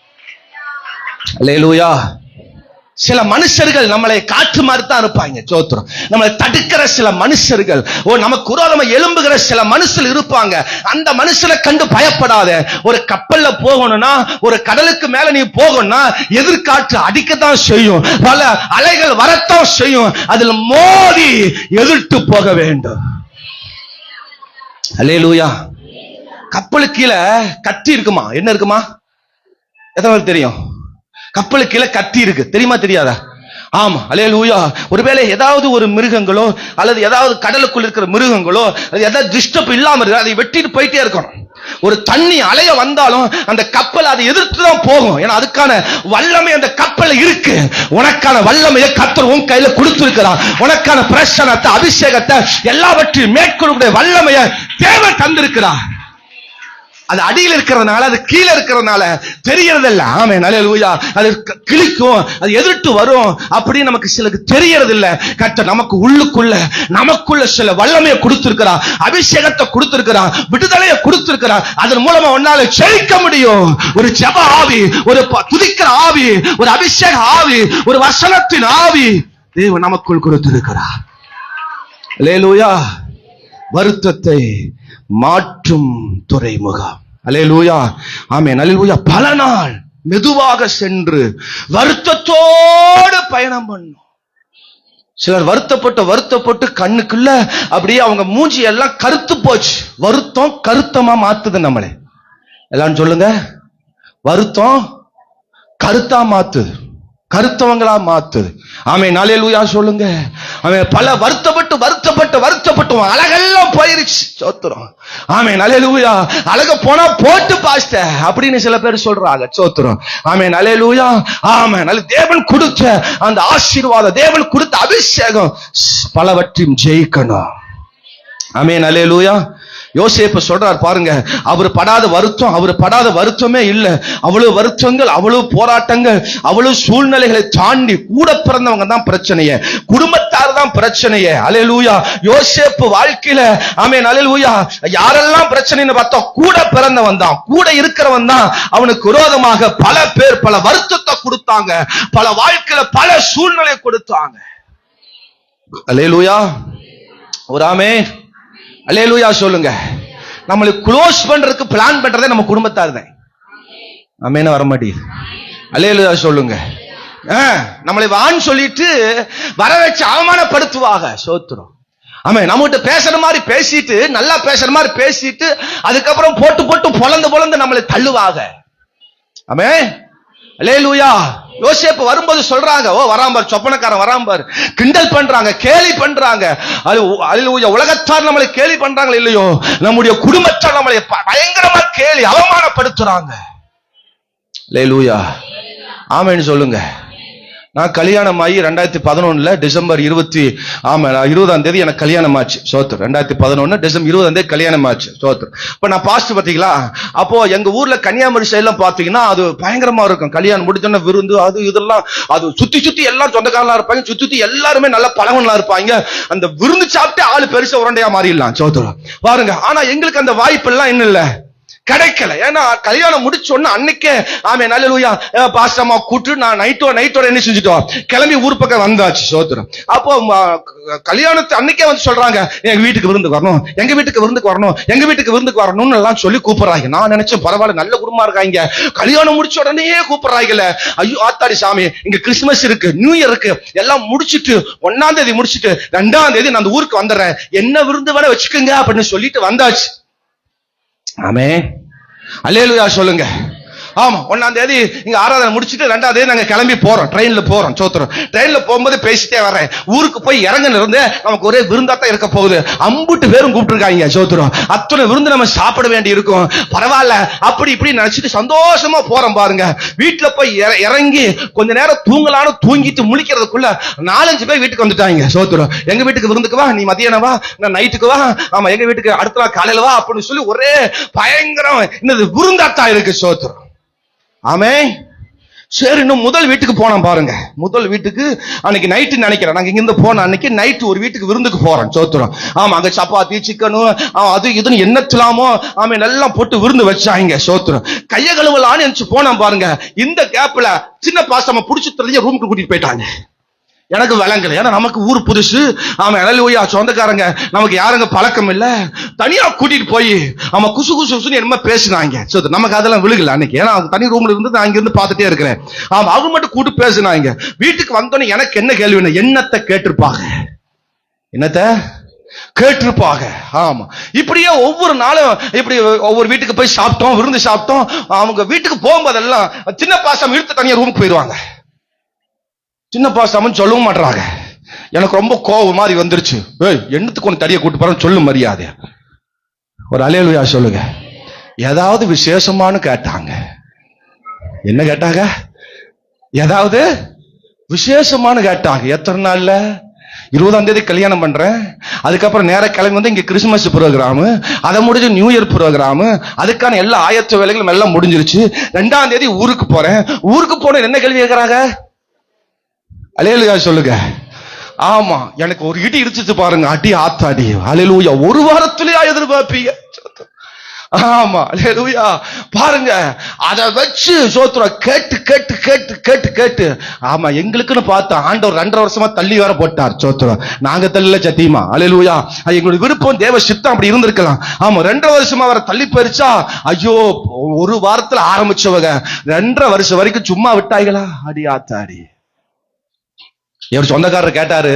அல்லேலூயா. சில மனுஷர்கள் நம்மளை காற்று மாதிரி தான் இருப்பாங்க. சோத்திரம். நம்மளை தடுக்கிற சில மனுஷர்கள், நமக்கு விரோதமா எழும்புகிற சில மனுஷர்கள் இருப்பாங்க. அந்த மனுஷனை கண்டு பயப்படாத. ஒரு கப்பல்ல போகணும்னா, ஒரு கடலுக்கு மேல நீ போகணும்னா எதிர்காற்று அடிக்கத்தான் செய்யும், பல அலைகள் வரத்தான் செய்யும். அதில் மோதி எதிர்த்து போக வேண்டும். அல்லேலூயா. கப்பலுக்கு கீழே கத்தி இருக்குமா? என்ன இருக்குமா? எத்தனை தெரியும்? கப்பலுக்கு கீழே கத்தி இருக்கு, தெரியுமா தெரியாதா? ஆமா, அல்லேலூயா. ஒருவேளை ஏதாவது ஒரு மிருகங்களோ அல்லது ஏதாவது கடலுக்குள் இருக்கிற மிருகங்களோ அது ஏதாவது டிஸ்டர்ப் இல்லாம இருக்கு, அதை வெட்டிட்டு போயிட்டே இருக்கணும். ஒரு தண்ணி அலைய வந்தாலும் அந்த கப்பல் அதை எதிர்த்து தான் போகும். ஏன்னா அதுக்கான வல்லமை அந்த கப்பல்ல இருக்கு. உனக்கான வல்லமையை கர்த்தர் உன் கையில கொடுத்திருக்கிறார். உனக்கான பிரசன்னத்தை, அபிஷேகத்தை, எல்லாவற்றையும் மேற்கொள்ளக்கூடிய வல்லமையை தேவன் தந்திருக்கிறார். அது அடியில் இருக்கிறதுனால, அது கீழே இருக்கிறதுனால தெரியறதில்ல. ஆமென், அல்லேலூயா. அது கிழிக்கும், அது எதிர்த்து வரும் அப்படி நமக்கு சிலருக்கு தெரியறது இல்ல. கர்த்தர் நமக்கு நமக்குள்ள சில வல்லமையை கொடுத்திருக்கிறார், அபிஷேகத்தை கொடுத்திருக்கிறார், விடுதலையை கொடுத்திருக்கிறார். அதன் மூலமா உன்னால ஜெயிக்க முடியும். ஒரு ஜெப ஆவி, ஒரு துதிக்கிற ஆவி, ஒரு அபிஷேக ஆவி, ஒரு வசனத்தின் ஆவி தேவன் நமக்குள் கொடுத்திருக்கிறார். அல்லேலூயா. வருத்தத்தை மாற்றும் துறைமுகம். அல்லேலூயா. ஆமென், அல்லேலூயா. பல நாள் மெதுவாக சென்று வருத்தத்தோடு பயணம் பண்ணும். சிலர் வருத்தப்பட்டு கண்ணுக்குள்ள அப்படியே அவங்க மூஞ்சி எல்லாம் கருத்து போச்சு. வருத்தம் கருத்தமா மாத்துது நம்மளே. எல்லாம் சொல்லுங்க. வருத்தம் கருத்தா மாத்துது, கருத்தவங்களா மாத்துது. ஆமென், அல்லேலூயா சொல்லுங்க. அவன் பல வருத்தப்பட்டு அழகெல்லாம் போயிருச்சு. சோத்திரம். ஆமென். அல்லேலூயா. அழக போனா போட்டு பாஸ்டர் அப்படின்னு சில பேர் சொல்றாங்க. சோத்திரம். ஆமென். அல்லேலூயா. ஆமென். தேவன் கொடுத்த அந்த ஆசீர்வாதம், தேவன் கொடுத்த அபிஷேகம் பலவற்றையும் ஜெயிக்கணும். ஆமென். அல்லேலூயா. யோசேப்பு சொல்றார் பாருங்க, அவர் படாத வருத்தமே இல்ல. அவ்வளவு வருத்தங்கள், அவ்வளவு போராட்டங்கள், அவ்வளவு சூழ்நிலைகளை தாண்டி கூட பிறந்தவங்க தான் பிரச்சனையே, குடும்பத்தார் தான் பிரச்சனையே. அல்லேலூயா. யோசேப்பு வாழ்க்கையில ஆமென் அல்லேலூயா யாரெல்லாம் பிரச்சனைன்னு பார்த்தா கூட பிறந்தவன் தான், கூட இருக்கிறவன் தான் அவனுக்கு விரோதமாக பல பேர் பல வருத்தத்தை கொடுத்தாங்க, பல வாழ்க்கையில பல சூழ்நிலை கொடுத்தாங்க. அல்லேலூயா. ஒரு ஆமென். அல்லேலூயா சொல்லுங்க. நம்மளை க்ளோஸ் பண்றதுக்கு பிளான் பண்றதே நம்ம குடும்பத்தார் தான். ஆமென். வர மாட்டேங்குது. அல்லேலூயா சொல்லுங்க. நம்மளை வான்னு சொல்லிட்டு வர வச்சு அவமானப்படுத்துவாங்க. சோத்திரம். ஆமென். நம்மகிட்ட பேசுற மாதிரி பேசிட்டு, நல்லா பேசுற மாதிரி பேசிட்டு, அதுக்கப்புறம் போட்டு பொளந்து நம்மளை தள்ளுவாங்க. ஆமென். அல்லேலூயா. யோசேப்பு வரும்போது சொல்றாங்க, ஓ வராம்பார், சொப்பனக்காரன் வராம்பார், கிண்டல் பண்றாங்க, கேலி பண்றாங்க. அல்லேலூயா. உலகத்தார் நம்மளை கேலி பண்றாங்க இல்லையோ, நம்முடைய குடும்பத்தார் நம்மளை பயங்கரமா கேலி அவமானப்படுத்துறாங்க. அல்லேலூயா. ஆமென் சொல்லுங்க. நான் கல்யாணம் ஆகி 2011 டிசம்பர் 20ஆம் தேதி எனக்கு கல்யாணம் ஆச்சு. சோத்திரம். 2011 டிசம்பர் 20ஆம் தேதி கல்யாணம் ஆச்சு. சோத்திரம். இப்ப நான் பாஸ்ட் பாத்தீங்களா, அப்போ எங்க ஊர்ல கன்னியாகுமரி சைட்லாம் பாத்தீங்கன்னா அது பயங்கரமா இருக்கும். கல்யாணம் முடிச்சோன்னா விருந்து அது இதெல்லாம், அது சுத்தி எல்லாம் சொந்தக்காரங்களா இருப்பாங்க, சுத்தி எல்லாருமே நல்ல பழகங்களா இருப்பாங்க. அந்த விருந்து சாப்பிட்டு ஆளு பெருசா உரண்டையா மாறிடலாம். சோத்திரம். பாருங்க. ஆனா எங்களுக்கு அந்த வாய்ப்பு எல்லாம் இன்னும் இல்ல, கிடைக்கல. ஏன்னா கல்யாணம் முடிச்சோன்னு அன்னைக்கே ஆமென் அல்லேலூயா பாஸ்டம்மா கூட்டு நான் நைட்டோட என்ன செஞ்சுட்டோம், கிளம்பி ஊர் பக்கம் வந்தாச்சு. சோத்திரம். அப்போ கல்யாணத்தை அன்னைக்கே வந்து சொல்றாங்க, எங்க வீட்டுக்கு விருந்துக்கு வரணும், எங்க வீட்டுக்கு விருந்துக்கு வரணும்னு எல்லாம் சொல்லி கூப்பிடுறாங்க. நான் நினைச்சேன் பரவாயில்ல, நல்ல குடும்பமா இருக்காங்க, கல்யாணம் முடிச்ச உடனே கூப்பிடுறாங்கல்ல. ஐயோ ஆத்தாடி சாமி, இங்க கிறிஸ்துமஸ் இருக்கு, நியூ இயர் இருக்கு, எல்லாம் முடிச்சுட்டு 1ஆம் தேதி முடிச்சுட்டு 2ஆம் தேதி நான் அந்த ஊருக்கு வந்துடுறேன், என்ன விருந்து வேணா வச்சுக்கோங்க அப்படின்னு சொல்லிட்டு வந்தாச்சு. ஆமென். அல்லேலூயா சொல்லுங்க. ஆமா. 1ஆம் தேதி இங்க ஆராதனை முடிச்சுட்டு 2ஆம் தேதி நாங்க கிளம்பி போறோம், ட்ரெயின்ல போறோம். சோத்திரம். ட்ரெயின்ல போகும்போது பேசிட்டே வரேன், ஊருக்கு போய் இறங்குன இருந்து நமக்கு ஒரே விருந்தாத்தான் இருக்க போகுது. அம்புட்டு பேரும் கூப்பிட்டுருக்காங்க. சோத்திரம். அத்தனை விருந்து நம்ம சாப்பிட வேண்டி இருக்கும். பரவாயில்ல அப்படி இப்படி நினைச்சிட்டு சந்தோஷமா போறோம் பாருங்க. வீட்டுல போய் இறங்கி கொஞ்ச நேரம் தூங்கலான்னு தூங்கிட்டு முழிக்கிறதுக்குள்ள 4-5 பேர் வீட்டுக்கு வந்துட்டாங்க. சோத்திரம். எங்க வீட்டுக்கு விருந்துக்கு வா, நீ மதியானம் வா, நான் நைட்டுக்கு வா, ஆமா எங்க வீட்டுக்கு அடுத்த நாள் காலையில வா அப்படின்னு சொல்லி ஒரே பயங்கரம் இந்த விருந்தாத்தா இருக்கு. சோத்திரம். ஆமென். சரி, இன்னும் முதல் வீட்டுக்கு போனோம் பாருங்க. முதல் வீட்டுக்கு அன்னைக்கு நைட்டு நினைக்கிறேன், நாங்க இங்கிருந்து போன அன்னைக்கு நைட்டு ஒரு வீட்டுக்கு விருந்துக்கு போறோம். சோத்திரம். ஆமா. அங்க சப்பாத்தி சிக்கனும் அது இதுன்னு என்னத்தலாமோ ஆமென் எல்லாம் போட்டு விருந்து வச்சாங்க. சோத்திரம். கைய கழுவலான்னு நினைச்சு போனோம் பாருங்க. இந்த கேப்ல சின்ன பாசமா புடிச்சு தெரிஞ்ச ரூமுக்கு கூட்டிட்டு போயிட்டாங்க. எனக்கு விளங்கல, ஏன்னா நமக்கு ஊர் புதுசு. ஆமா அல்லேலூயா சொந்தக்காரங்க நமக்கு யாருங்க பழக்கம் இல்ல. தனியா கூட்டிட்டு போய் ஆமா குசுன்னு என்னமா பேசினாங்க. நமக்கு அதெல்லாம் விழுகல அன்னைக்கு, ஏன்னா தனி ரூம்ல இருந்து நான் இங்க இருந்து பார்த்துட்டே இருக்கிறேன். ஆமா அவங்க மட்டும் கூட்டு பேசினாங்க. வீட்டுக்கு வந்தோன்னே எனக்கு என்ன கேள்வி, என்னத்தை கேட்டிருப்பாங்க, என்னத்தை கேட்டிருப்பாங்க. ஆமா. இப்படியே ஒவ்வொரு நாளும் இப்படி ஒவ்வொரு வீட்டுக்கு போய் சாப்பிட்டோம், விருந்து சாப்பிட்டோம். அவங்க வீட்டுக்கு போகும்போதெல்லாம் சின்ன பாசம் இழுத்து தனியா ரூமுக்கு போயிடுவாங்க. சின்ன பாஸ்டாமன்னு சொல்லவும் மாட்டாங்க. எனக்கு ரொம்ப கோவம் மாதிரி வந்துருச்சு. என்னத்துக்கு ஒன்று தடியை கூட்டு போறேன்னு சொல்லு மரியாதை. ஒரு அல்லேலூயா சொல்லுங்க. ஏதாவது விசேஷமானு கேட்டாங்க. என்ன கேட்டாங்க? ஏதாவது விசேஷமானு கேட்டாங்க. எத்தனை நாள்ல? 20ஆம் தேதி கல்யாணம் பண்றேன், அதுக்கப்புறம் நேர கிளம்பி வந்து இங்க கிறிஸ்துமஸ் ப்ரோக்ராம், அதை முடிஞ்சு நியூ இயர் ப்ரோக்ராம், அதுக்கான எல்லா ஆயத்த வேலைகளும் எல்லாம் முடிஞ்சிருச்சு. 2ஆம் தேதி ஊருக்கு போறேன். ஊருக்கு போன என்ன கேள்வி கேட்கறாங்க? அல்லேலூயா சொல்லுங்க. ஆமா. எனக்கு ஒரு இடி இடிச்சிச்சு பாருங்க, அடி ஆத்தாடி. அல்லேலூயா. ஒரு வாரத்திலேயே எதிர்பார்ப்பீங்க. ஆமா அல்லேலூயா. பாருங்க அதை வச்சு சோத்திரம் கேட்டு கேட்டு கேட்டு கேட்டு கேட்டு ஆமா எங்களுக்குன்னு பார்த்தா ஆண்டவர் 2.5 வருஷமா தள்ளி வர போட்டார். சோத்திரம். நாங்க தள்ளல சத்தியமா. அல்லேலூயா. எங்களுடைய விருப்பம் தேவ சித்தம் அப்படி இருந்திருக்கலாம். ஆமா 2.5 வருஷமா வர தள்ளி போயிருச்சா? ஐயோ, ஒரு வாரத்துல ஆரம்பிச்சவங்க 2.5 வருஷம் வரைக்கும் சும்மா விட்டாய்களா? அடி ஆத்தாடி. இவர் சொந்தக்காரர் கேட்டாரு,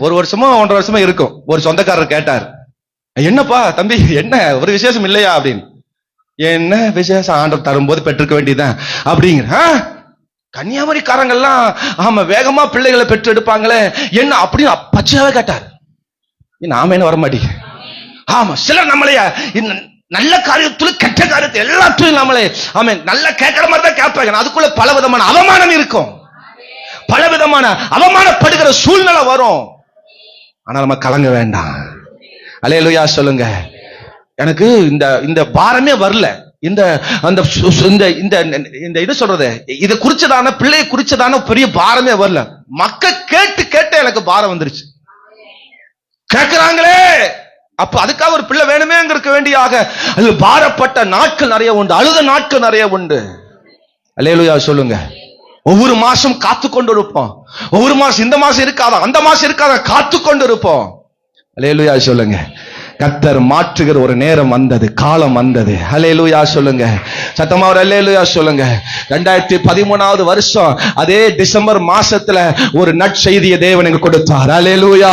1 வருஷமோ 1.5 வருஷமா இருக்கும். ஒரு சொந்தக்காரர் கேட்டார், என்னப்பா தம்பி என்ன ஒரு விசேஷம் இல்லையா அப்படின்னு. என்ன விசேஷம், ஆண்டவர் தரும்போது பெற்றுக்க வேண்டியதுதான் அப்படிங்கிற. கன்னியாகுமரிக்காரங்கெல்லாம் ஆமா வேகமா பிள்ளைகளை பெற்று எடுப்பாங்களே என்ன அப்படின்னு பச்சையாவே கேட்டார். நாம என்ன வர மாட்டேங்க. ஆமா சிலர் நம்மளைய நல்ல காரியத்துல கெட்ட காரியத்தை எல்லாத்தையும் நம்மளே ஆமா நல்ல கேட்கிற மாதிரி தான் கேட்பாங்க. அதுக்குள்ள பல விதமான அவமானம் இருக்கும், பல விதமான அவமானப்படுகிற சூழ்நிலை வரும். ஆனா நம்ம கலங்க வேண்டாம். அல்லேலூயா சொல்லுங்க. எனக்கு இந்த பாரமே வரல. இந்த அந்த இந்த இது சொல்றது இதை குறிச்சதான பிள்ளையை குறிச்சதான பெரிய பாரமே வரல. மக்கள் கேட்டு எனக்கு பாரம் வந்துருச்சு. கேட்கிறாங்களே அப்ப அதுக்காக ஒரு பிள்ளை வேணுமேங்கிறக்க வேண்டியாக அது பாரப்பட்ட நாட்கள் நிறைய உண்டு, அழுத நாட்கள் நிறைய உண்டு. அல்லேலூயா சொல்லுங்க. ஒவ்வொரு மாசம் காத்து கொண்டு இருப்போம். ஒவ்வொரு மாசம் இந்த மாசம் இருக்காதா அந்த மாசம் இருக்காதா காத்து கொண்டு இருப்போம். அல்லேலூயா சொல்லுங்க. கர்த்தர் மாற்றுகிற ஒரு நேரம் வந்தது, காலம் வந்தது. அல்லேலூயா சொல்லுங்க. சத்தமா ஒரு அல்லேலூயா சொல்லுங்க. 2013வது வருஷம் அதே டிசம்பர் மாசத்துல ஒரு நற்செய்தியை தேவன் எங்களுக்கு கொடுத்தார். அல்லேலூயா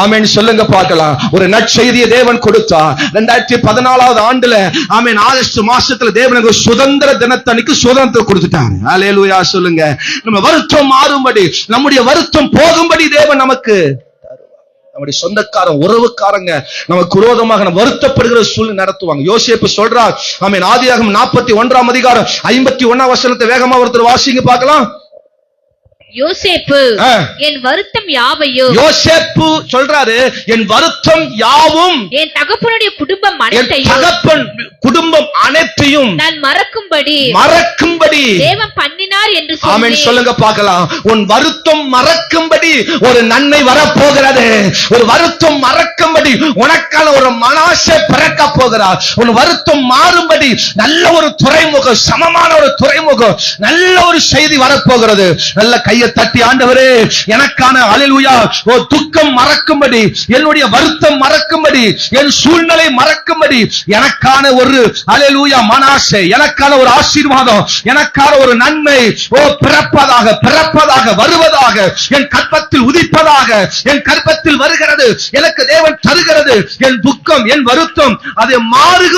ஆமென் சொல்லுங்க பார்க்கலாம். ஒரு நற்செய்தியை தேவன் கொடுத்தார். 2014வது ஆண்டுல ஆமென் ஆகஸ்ட் மாசத்துல தேவன் எங்களுக்கு சுதந்திர தினத்தன்னைக்கு சுதந்திரம் கொடுத்துட்டார். அல்லேலூயா சொல்லுங்க. நம்ம வருத்தம் மாறும்படி, நம்முடைய வருத்தம் போகும்படி தேவன் நமக்கு, நம்முடைய சொந்தக்காரன் உறவுக்காரங்க நமக்கு விரோதமாக வருத்தப்படுகிற சூழ்நிலை நடத்துவாங்க. யோசேப்பு சொல்றார் ஆமென் ஆதியாகமம் 41ஆம் அதிகாரம் 51ஆம் வசனத்தை வேகமா ஒருத்தர் வாசிங்க பார்க்கலாம். யோசேப்பு என் வருத்தம் யாவையும், யோசேப்பு சொல்றாரு என் வருத்தம் யாவும் என் தகப்பனுடைய குடும்பம் குடும்பம் அனைத்தையும் நான் மறக்கும்படி தேவன் பண்ணினார் என்று ஆமென் சொல்லுங்க பார்க்கலாம். உன் வருத்தம் மறக்கும்படி ஒரு நன்மை வரப்போகிறது. ஒரு வருத்தம் மறக்கும்படி உனக்கான ஒரு மனாசை பிறக்க போகிறார். உன் வருத்தம் மாறும்படி நல்ல ஒரு துறைமுகம், சமமான ஒரு துறைமுகம், நல்ல ஒரு செய்தி வரப்போகிறது. நல்ல கையை தட்டி ஆண்டவரே எனக்கான அல்லேலூயா ஒரு துக்கம் மறக்கும்படி, என்னுடைய வருத்தம் மறக்கும்படி, என் சூழ்நிலை மறக்கும்படி எனக்கான ஒரு அல்லேலூயா மனாசை, எனக்கான ஒரு ஆசீர்வாதம், எனக்கான ஒரு நன்மை பிறப்பதாக வருவதாக, என் கற்பத்தில் உதிப்பதாக, என் கற்பத்தில் வருகிறது, எனக்கு தேவன் தருகிறது. என் துக்கம் என் வருத்தம் அது மாறு.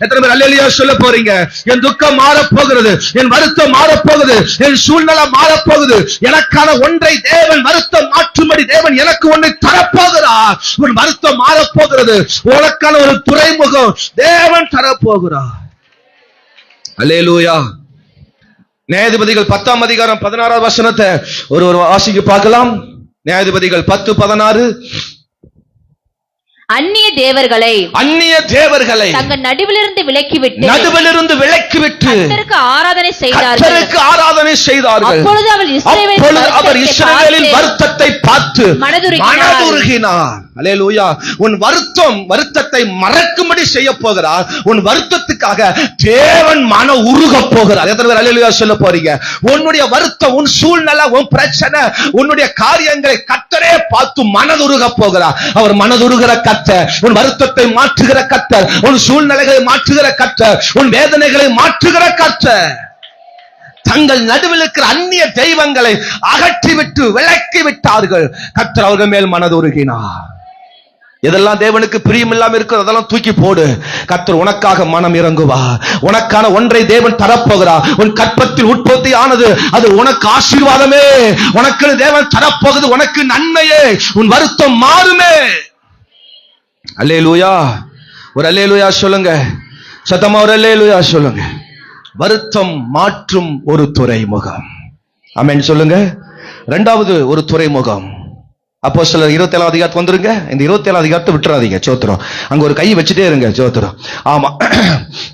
எத்தனை பேர் அல்லேலூயா சொல்ல போறீங்க? என் துக்கம் மாறப் போகிறது, என் வருத்தம் மாறப் போகுது, என் சூழ்நிலை மாறப்போகுது. எனக்கான ஒன்றை தேவன் வருத்தம் மாற்றும்படி தேவன் எனக்கு ஒன்றை தரப்போகிறார். உன் வருத்தம் மாறப்போகிறது. உனக்கான ஒரு துறைமுகம் தேவன் தரப்போகிறார். அல்லேலூயா. நியாயாதிபதிகள் 10ஆம் அதிகாரம் 16ஆம் வசனத்தை ஒரு வாசிக்க பார்க்கலாம். நியாயாதிபதிகள் 10:16. அந்நிய தேவர்களை தங்கள் நடுவிலிருந்து விலக்கிவிட்டு கர்த்தருக்கு ஆராதனை செய்தார்கள். அப்பொழுது அவர் இஸ்ரவேலின் வருத்தத்தை பார்த்து மனதுருகினார். அல்லேலூயா. உன் வருத்தத்தை மறக்கும்படி செய்ய போகிறார். உன் வருத்தத்துக்காக தேவன் மன உருக போகிறார். எத்தனை பேர் அல்லேலூயா சொல்ல போறீங்க? உன்னுடைய வருத்தம், உன் சூழ்நிலை, உன் பிரச்சனை, உன்னுடைய காரியங்களை கர்த்தரே பார்த்து மனதுருக போகிறார். அவர் மனதுருகிற கர்த்தர், உன் வருத்தத்தை மாற்றுகிற கர்த்தர், உன் சூழ்நிலைகளை மாற்றுகிற கர்த்தர், உன் வேதனைகளை மாற்றுகிற கர்த்தர். தங்கள் நடுவில் இருக்கிற அந்நிய தெய்வங்களை அகற்றிவிட்டு விலக்கி விட்டார்கள். கர்த்தர் அவர்கள் மேல் மனதுருகினார். எதெல்லாம் தேவனுக்கு பிரியம் இல்லாம இருக்கு அதெல்லாம் தூக்கி போடு. கர்த்தர் உனக்காக மனம் இறங்குவா. உனக்கான ஒன்றை தேவன் தரப்போகிறார். உன் கற்பத்தில் உற்பத்தி ஆனது அது உனக்கு ஆசீர்வாதமே. உனக்கு தேவன் தரப்போகுது உனக்கு நன்மையே. உன் வருத்தம் மாறுமே. அல்லேலூயா. ஒரு அல்லேலூயா சொல்லுங்க. சத்தமா ஒரு அல்லேலூயா சொல்லுங்க. வருத்தம் மாற்றும் ஒரு துறைமுகம். ஆமென் சொல்லுங்க. இரண்டாவது ஒரு துறைமுகம் அப்போஸ்தலர் 27ஆம் அதிகாரத்துக்கு வந்துருங்க. இந்த 27ஆம் அதிகாரத்தை விட்டுறாதீங்க. சோத்திரம். அங்க ஒரு கை வச்சுட்டே இருங்க. சோத்திரம். ஆமா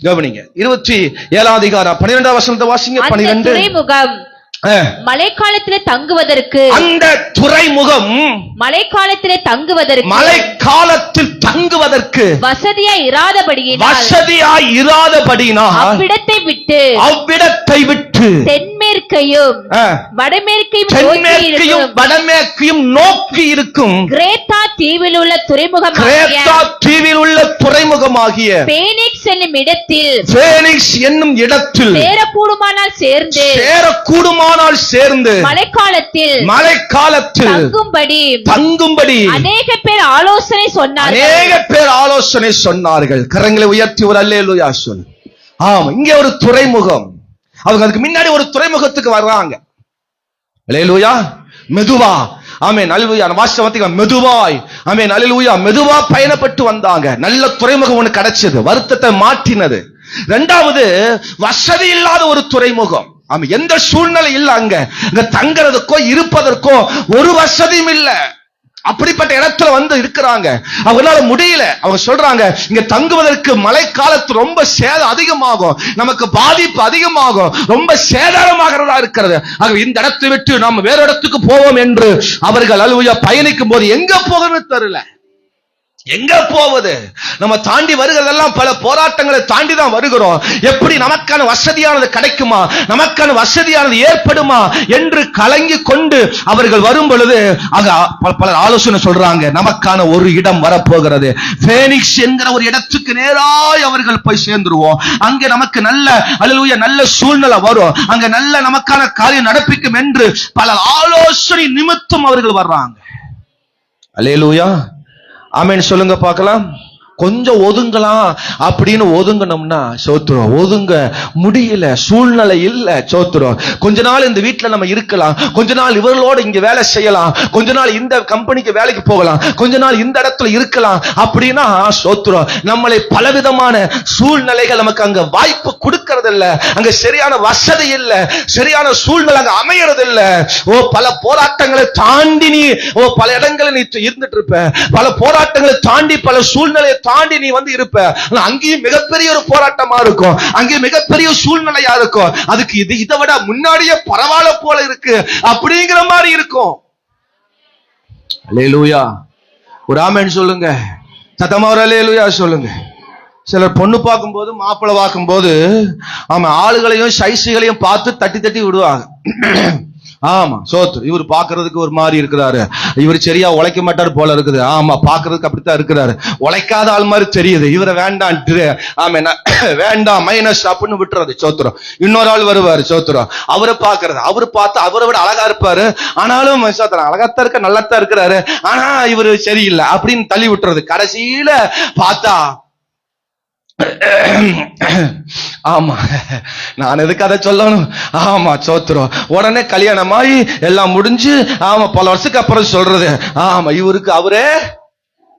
கவனிங்க. 27ஆம் அதிகாரம் 12ஆம் வசனத்தை வாசிங்க. 12. மழைக்காலத்திலே தங்குவதற்கு, அந்த துறைமுகம் மழைக்காலத்தில் தங்குவதற்கு வசதியாய் இராதபடியினால் அவ்விடத்தை விட்டு தென்மேற்கையும் வடமேற்கையும் நோக்கி இருக்கும் கிரேத்தா தீவில் உள்ள துறைமுகமாகிய பேனிக்ஸ் என்னும் இடத்தில் சேரக்கூடுமானால் சேர்ந்து மழைக்காலத்தில் தங்கும்படி அநேக பேர் ஆலோசனை சொன்னார்கள். கரங்களை உயர்த்தி ஒரு அல்லேலூயா சொல். ஆம், இங்கே ஒரு துறைமுகம். அவங்க அதுக்கு முன்னாடி ஒரு துறைமுகத்துக்கு வர்றாங்க. அல்லேலூயா. மெதுவா, ஆமென், அல்லேலூயா. வாஸ்தவத்துக்கு மெதுவாய், ஆமென், அல்லேலூயா, மெதுவா பயணப்பட்டு வந்தாங்க. நல்ல துறைமுகம் ஒன்று கிடைச்சது, வருத்தத்தை மாற்றினது. இரண்டாவது, வசதி இல்லாத ஒரு துறைமுகம். ஆமா, எந்த சூழ்நிலை இல்ல, அங்க தங்கறதுக்கோ இருப்பதற்கோ ஒரு வசதியும் இல்ல. அப்படிப்பட்ட இடத்துல வந்து இருக்கிறாங்க. அவங்களால முடியல. அவங்க சொல்றாங்க, இங்க தங்குவதற்கு மழை காலத்து ரொம்ப சேதம் அதிகமாகும், நமக்கு பாதிப்பு அதிகமாகும், ரொம்ப சேதாரமாகிறதா இருக்கிறது. ஆக இந்த இடத்தை விட்டு நாம் வேற இடத்துக்கு போவோம் என்று அவர்கள் அல்லேலூயா பயணிக்கும் போது எங்க போகணும்னு தெரியல. எங்க போவது? நம்ம தாண்டி வருகிறதெல்லாம் பல போராட்டங்களை தாண்டி தான் வருகிறோம். எப்படி நமக்கான வசதியானது கிடைக்குமா, நமக்கான வசதியானது ஏற்படுமா என்று கலங்கி கொண்டு அவர்கள் வரும் பொழுது பலர் ஆலோசனை சொல்றாங்க, நமக்கான ஒரு இடம் வரப்போகிறது. ஃபேனிக்ஸ் என்கிற ஒரு இடத்துக்கு நேராய் அவர்கள் போய் சேர்ந்துருவோம். அங்க நமக்கு நல்ல அல்லேலூயா நல்ல சூழ்நிலை வரும், அங்க நல்ல நமக்கான காரியம் நடப்பிக்கும் என்று பல ஆலோசனை நிமித்தம் அவர்கள் வர்றாங்க. அல்லேலூயா. ஆமென் சொல்லுங்க பார்க்கலாம். கொஞ்சம் ஒதுங்கலாம் அப்படின்னு ஒதுங்கணும்னா சோத்துறோம், ஒதுங்க முடியல, சூழ்நிலை இல்ல. சோத்துறோம். கொஞ்ச நாள் இந்த வீட்டுல நம்ம இருக்கலாம், கொஞ்ச நாள் இவர்களோட இங்க வேலை செய்யலாம், கொஞ்ச நாள் இந்த கம்பெனிக்கு வேலைக்கு போகலாம், கொஞ்ச நாள் இந்த இடத்துல இருக்கலாம் அப்படின்னா சோத்துறோம். நம்மளை பலவிதமான சூழ்நிலைகள் நமக்கு அங்க வாய்ப்பு கொடுக்கறது இல்ல, அங்க சரியான வசதி இல்ல, சரியான சூழ்நிலை அங்க அமையறது இல்ல. பல போராட்டங்களை தாண்டி நீ பல இடங்களை நீ இருந்துட்டு இருப்ப, பல போராட்டங்களை தாண்டி பல சூழ்நிலையை தாண்டி நீ வந்து இருப்ப. அங்கேயும் மிகப்பெரிய ஒரு போராட்டமா இருக்கும், அங்கேயும் மிகப்பெரிய சூழ்நிலையா இருக்கும். அதுக்கு இதை விட முன்னாடியே பரவாயில்ல போல இருக்கு அப்படிங்கிற மாதிரி இருக்கும். அல்லேலூயா. ஒரு ஆமென் சொல்லுங்க, சத்தமா ஒரு அல்லேலூயா சொல்லுங்க. சிலர் பொண்ணு பார்க்கும்போது மாப்பிள்ளை பார்க்கும்போது ஆமா ஆளுகளையும் சைஸுகளையும் பார்த்து தட்டி தட்டி விடுவாங்க. ஆமா சோத்து, இவர் பாக்குறதுக்கு ஒரு மாதிரி இருக்கிறாரு, இவர் சரியா உழைக்க மாட்டார் போல இருக்குது. ஆமா பாக்குறதுக்கு அப்படித்தான் இருக்கிறாரு, உழைக்காத ஆள் மாதிரி தெரியுது, இவரை வேண்டாம், ஆமா வேண்டாம் மைனஸ் அப்படின்னு விட்டுறது. சோத்துறோம். இன்னொரு ஆள் வருவாரு சோத்துறோம், அவரை பாக்குறது, அவரு பார்த்து அவரை விட அழகா இருப்பாரு, ஆனாலும் சோத்துறோம் அழகாத்தான் இருக்க, நல்லாத்தான் இருக்கிறாரு, ஆனா இவரு சரியில்லை அப்படின்னு தள்ளி விட்டுறது. கடைசியில பார்த்தா ஆமா நான் எதுக்கு அதை சொல்லணும். ஆமா சோத்துறோம். உடனே கல்யாணமாயி எல்லாம் முடிஞ்சு ஆமா பல வருஷத்துக்கு அப்புறம் சொல்றது, ஆமா இவருக்கு அவரே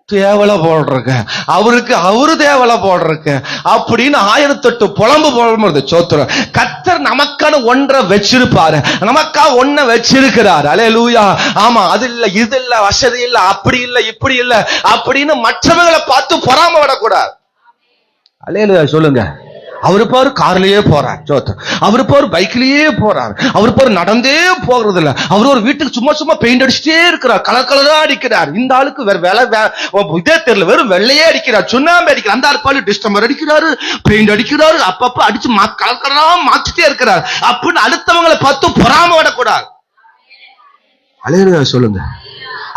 தேவலை போடுறக்க, அவருக்கு அவரு தேவலை போடுறக்க அப்படின்னு 1008 புலம்பு புலம்புறது. சோத்துறோம். கர்த்தர் நமக்கான ஒன்றை வச்சிருப்பாரு, நமக்கா ஒன்ன வச்சிருக்கிறார். அல்லேலூயா. ஆமா அது இல்ல இது இல்ல வசதி இல்ல அப்படி இல்ல இப்படி இல்ல அப்படின்னு மற்றவங்களை பார்த்து பொறாம விடக்கூடாது. அல்லேலூயா சொல்லுங்க. அவரு பாரு கார்லயே போறார், அவரு பாரு பைக்லயே போறார், அவரு பாரு நடந்தே போகிறது இல்ல, அவரு ஒரு வீட்டுக்கு சும்மா சும்மா பெயிண்ட் அடிச்சுட்டே இருக்கிறார், கலர் கலரா அடிக்கிறார். இந்த ஆளுக்கு வேற வேலை இதே தெரியல, வெறும் வெள்ளையே அடிக்கிறார், சுண்ணாம்பு அடிக்கிறார். அந்த ஆளுக்கு டிஸ்டம்பர் அடிக்கிறாரு, பெயிண்ட் அடிக்கிறாரு, அப்பப்ப அடிச்சு கலர் கலரா மாத்திட்டே இருக்கிறார் அப்படின்னு அடுத்தவங்களை பார்த்து பொறாம விடக்கூடாது. அல்லேலூயா சொல்லுங்க.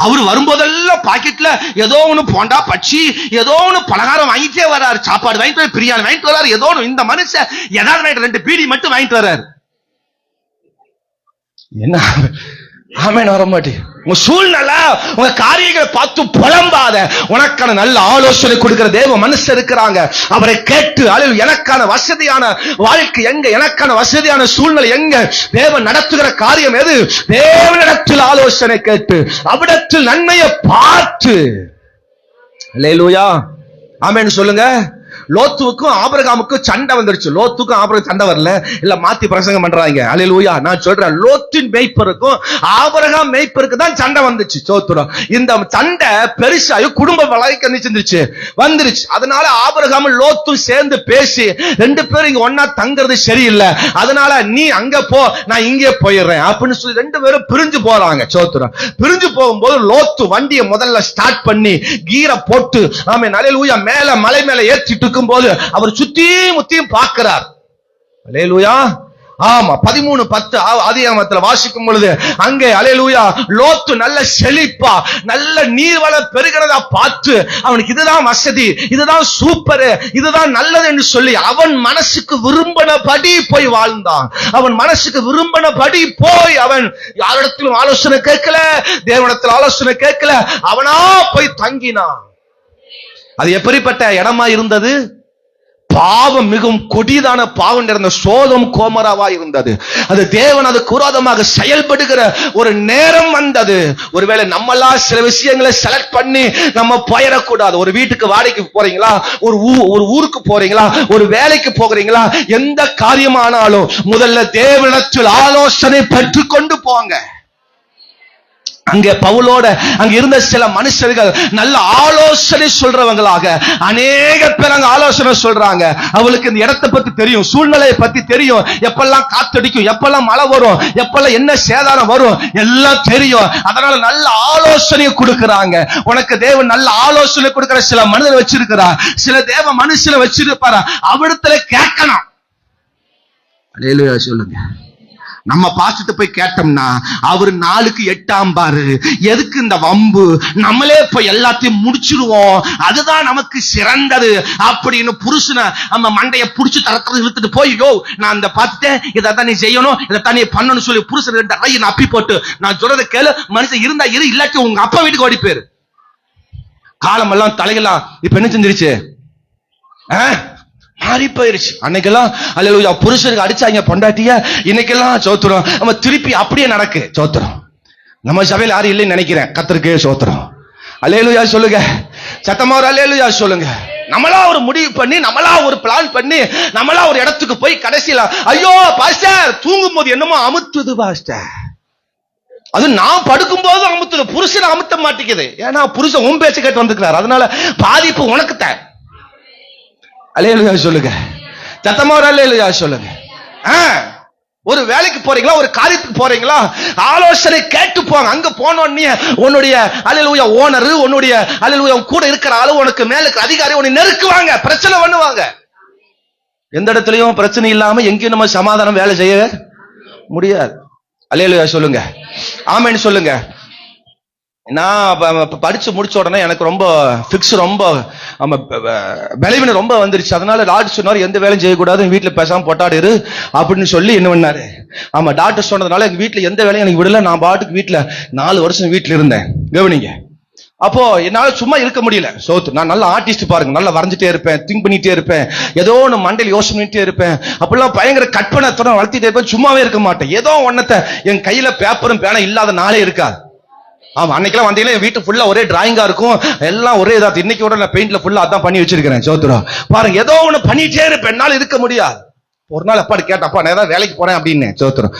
அவரு வரும்போதெல்லாம் பாக்கெட்ல ஏதோ ஒண்ணு போண்டா பச்சி ஏதோ ஒண்ணு பலகாரம் வாங்கிட்டே வர்றாரு, சாப்பாடு வாங்கிட்டு வர, பிரியாணி வாங்கிட்டு வர்றாரு, ஏதோ ஒண்ணு. இந்த மனுஷன் ஏதாவது வாங்கிட்டு 2 பீடி மட்டும் வாங்கிட்டு வர்றாரு. என்ன ஆமென் வர மாட்டே. உங்க சூழ்நிலை உங்க காரியங்களை பார்த்து புலம்பாத, உனக்கான நல்ல ஆலோசனை கொடுக்கிற தேவ மனுஷன் இருக்கிறாங்க, அவரை கேட்டு எனக்கான வசதியான வாழ்க்கை எங்க, எனக்கான வசதியான சூழ்நிலை எங்க, தேவன் நடத்துகிற காரியம் எது, தேவனிடத்தில் ஆலோசனை கேட்டு அவிடத்தில் நன்மையை பார்த்து. அல்லேலூயா. ஆமென் சொல்லுங்க. லோத்துவுக்கும் ஆபிரகாமுக்கும் சண்டை வந்துருச்சு. லோத்துக்கும் ஆபிரகாம் சண்டை வரல, இல்ல மாத்தி பிரசங்கம் பண்றாங்க. அல்லேலூயா. நான் சொல்றேன், லோத்தின் மேய்ப்பருக்கும் ஆபிரகாம் மேய்ப்பருக்கு தான் சண்டை வந்துச்சு. சோத்துறோம். இந்த சண்டை பெருசாகி குடும்ப வழக்கு நிச்சந்துருச்சு வந்துருச்சு. அதனால ஆபிரகாம் லோத்தும் சேர்ந்து பேசி 2 பேரும் இங்க ஒன்னா தங்குறது சரியில்லை, அதனால நீ அங்க போ நான் இங்கே போயிடுறேன் அப்படின்னு சொல்லி 2 பேரும் பிரிஞ்சு போறாங்க. சோத்துறோம். பிரிஞ்சு போகும்போது லோத்து வண்டியை முதல்ல ஸ்டார்ட் பண்ணி கீரை போட்டு ஆமென் அல்லேலூயா மேல மலை மேல ஏற்றிட்டு போது அவர் சுத்தி முத்தியும் பார்க்கிறார். அல்லேலூயா. ஆமா 13:10 ஆதியாகமத்தில் வாசிக்கும் பொழுது அங்கே அல்லேலூயா லோத்து நல்ல செழிப்பா நல்ல நீர்வளம் பெருகிறதா பார்த்து அவனுக்கு இதுதான் வசதி, இதுதான் சூப்பர், இதுதான் நல்லது என்று சொல்லி அவன் மனசுக்கு விரும்பினபடி போய் வாழ்ந்தான். அவன் மனசுக்கு விரும்பினபடி போய் அவன் யாரிடத்திலும் ஆலோசனை கேட்கல, தேவனிடத்தில் ஆலோசனை கேட்கல, அவனா போய் தங்கினான். அது எப்படிப்பட்ட இடமா இருந்தது? பாவம் மிகவும் கொடிதான பாவம் நிறைந்த சோதம் கோமராவா இருந்தது. அது தேவன் அதுக்கு விரோதமாக செயல்படுகிற ஒரு நேரம் வந்தது. ஒருவேளை நம்மளா சில விஷயங்களை செலக்ட் பண்ணி நம்ம போயிடக்கூடாது. ஒரு வீட்டுக்கு வாடகைக்கு போறீங்களா, ஒரு ஊருக்கு போறீங்களா, ஒரு வேலைக்கு போகிறீங்களா, எந்த காரியமானாலும் முதல்ல தேவனிடத்தில் ஆலோசனை பெற்றுக் கொண்டு போங்க. அங்கே பவுலோட அங்க இருந்த சில மனுஷர்கள் நல்ல ஆலோசனை சொல்றவங்களாக அநேக பேர் அங்க ஆலோசனை சொல்றாங்க. அவளுக்கு இந்த இடத்தை பத்தி தெரியும், சூழ்நிலையை பத்தி தெரியும், எப்பெல்லாம் காத்தடிக்கும், எப்பெல்லாம் மழை வரும், எப்பெல்லாம் என்ன சேதாரம் வரும், எல்லாம் தெரியும். அதனால நல்ல ஆலோசனை கொடுக்கறாங்க. உனக்கு தேவன் நல்ல ஆலோசனை கொடுக்கிற சில மனிதர் வச்சிருக்கிறார், சில தேவ மனுஷனை வச்சிருப்பாரு. அவரிடத்துல கேட்கணும். அல்லேலூயா சொல்லுங்க. நம்ம பாஸ்டர்ட்ட போய் கேட்டோம்னா அவர் 4க்கு 8 ஆம்பாரு. எதுக்கு இந்த வம்பு, நம்மளே போய் எல்லாத்தையும் முடிச்சிருவோம், அதுதான் நமக்கு சிறந்தது அப்படின்னு புருஷனை நம்ம மண்டைய புடிச்சு தரத்துல இழுத்துட்டு போய், யோ நான் இந்த பார்த்துட்டேன், இதைத்தான் நீ செய்யணும், இதைத்தான் நீ பண்ணணும்னு சொல்லி புருஷன் 2 அறையை அப்பி போட்டு, நான் சொல்றதை கேளு, மனுஷன் இருந்தா இரு, இல்லாட்டி உங்க அப்பா வீட்டுக்கு ஓடி போயிரு. காலமெல்லாம் தலைகளாம் இப்ப என்ன செஞ்சிருச்சு, மாறி போயிருச்சு. அன்னைக்கெல்லாம் அல்லேலூயா புருஷனுக்கு அடிச்சாங்க பொண்டாட்டிய, இன்னைக்கெல்லாம் சோத்திரம் நம்ம திருப்பி அப்படியே நடக்கு சோத்திரம். நம்ம சபையில் யாரும் இல்லைன்னு நினைக்கிறேன். கர்த்தருக்கே சோத்திரம். அல்லேலூயா சொல்லுங்க, சத்தமா ஒரு அல்லேலூயா சொல்லுங்க. நம்மளா ஒரு முடிவு பண்ணி, நம்மளா ஒரு பிளான் பண்ணி, நம்மளா ஒரு இடத்துக்கு போய் கடைசியில ஐயோ பாஸ்டர் தூங்கும் போது என்னமோ அமுத்துது பாஸ்டர், அது நான் படுக்கும் போது அமுத்துது, புருஷனை அமுத்த மாட்டேங்குது. ஏன்னா புருஷன் உன் பேச்சு கேட்டு வந்துக்கிறார், அதனால பாதிப்பு உனக்கு தான். அல்லேலூயா சொல்லுங்க, சத்தமா ஒரு அல்லேலூயா சொல்லுங்க. ஒரு வேலைக்கு போறீங்களா, ஒரு காரியத்துக்கு போறீங்களா, ஆலோசனை கேட்டு போங்க. அங்க போனோடனே உன்னுடைய அல்லேலூயா ஓனர், உன்னுடைய அல்லேலூயா கூட இருக்கிற ஆளு, உனக்கு மேல அதிகாரி உன்னை நெருக்குவாங்க, பிரச்சனை பண்ணுவாங்க. எந்த இடத்துலயும் பிரச்சனை இல்லாம எங்கேயும் நம்ம சமாதானம் வேலை செய்ய முடியாது. அல்லேலூயா சொல்லுங்க, ஆமென் சொல்லுங்க. நான் படிச்சு முடிச்ச உடனே எனக்கு ரொம்ப பிக்ஸ், ரொம்ப பலவீனம் ரொம்ப வந்துருச்சு. அதனால டாக்டர் சொன்னாரு எந்த வேலையும் செய்யக்கூடாது, வீட்டுல பேசாம பொட்டாடிரு அப்படின்னு சொல்லி என்ன பண்ணாரு. ஆமா, டாக்டர் சொன்னதுனால எங்க வீட்டுல எந்த வேலையும் எனக்கு விடல. நான் பாட்டுக்கு வீட்டுல 4 வருஷம் வீட்டுல இருந்தேன். கவனிங்க, அப்போ என்னால சும்மா இருக்க முடியல. சோத்து நான் நல்ல ஆர்டிஸ்ட் பாருங்க, நல்லா வரைஞ்சிட்டே இருப்பேன், திங்க் பண்ணிட்டே இருப்பேன், ஏதோ ஒன்று மண்டையில் யோசனை பண்ணிட்டே இருப்பேன். அப்படிலாம் பயங்கர கற்பனை வளர்த்திட்டே இருப்பேன், சும்மாவே இருக்க மாட்டேன். ஏதோ ஒன்னத்தை என் கையில பேப்பரும் பேனா இல்லாத நாளே இருக்காது. ஆமா, அன்னைக்கெல்லாம் வந்தீங்கன்னா என் வீட்டு ஃபுல்லா ஒரே டிராயிங்கா இருக்கும், எல்லாம் ஒரே இதாக. இன்னைக்கு கூட நான் பெயிண்ட்ல ஃபுல்லா அதான் பண்ணி வச்சிருக்கிறேன். சோத்துரம் பாருங்க, ஏதோ ஒண்ணு பண்ணிட்டே இருப்பேன், என்னால இருக்க முடியாது. ஒரு நாள் அப்பாடு கேட்டப்பா, நான் ஏதாவது வேலைக்கு போறேன் அப்படின்னு. சோத்துரம்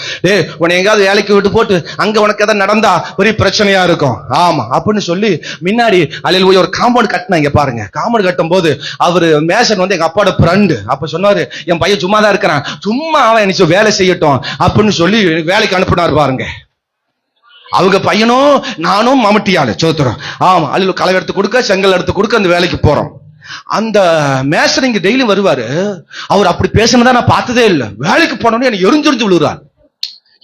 உன்னை எங்காவது வேலைக்கு விட்டு போட்டு அங்க உனக்கு எதாவது நடந்தா பெரிய பிரச்சனையா இருக்கும். ஆமா அப்படின்னு சொல்லி முன்னாடி அல்லேலூயா ஒரு காம்பவுண்ட் கட்டினாங்க பாருங்க. காம்பவுண்ட் கட்டும் போது அவரு மேசன் வந்து எங்க அப்பாவோட ஃப்ரெண்டு. அப்ப சொன்னாரு, என் பையன் சும்மா தான் இருக்கிறான், சும்மா அவன் எனக்கு வேலை செய்யட்டும் அப்படின்னு சொல்லி வேலைக்கு அனுப்பினாரு பாருங்க. அவங்க பையனும் நானும் மம்முட்டியாளு. சோத்துறோம். ஆமா, அல்ல களை எடுத்து கொடுக்க, செங்கல் எடுத்து கொடுக்க அந்த வேலைக்கு போறோம். அந்த மேசன் இங்க டெய்லி வருவாரு. அவர் அப்படி பேசினதா நான் பார்த்ததே இல்லை. வேலைக்கு போனோன்னு எனக்கு எரிஞ்செரிஞ்சு விழுறாரு.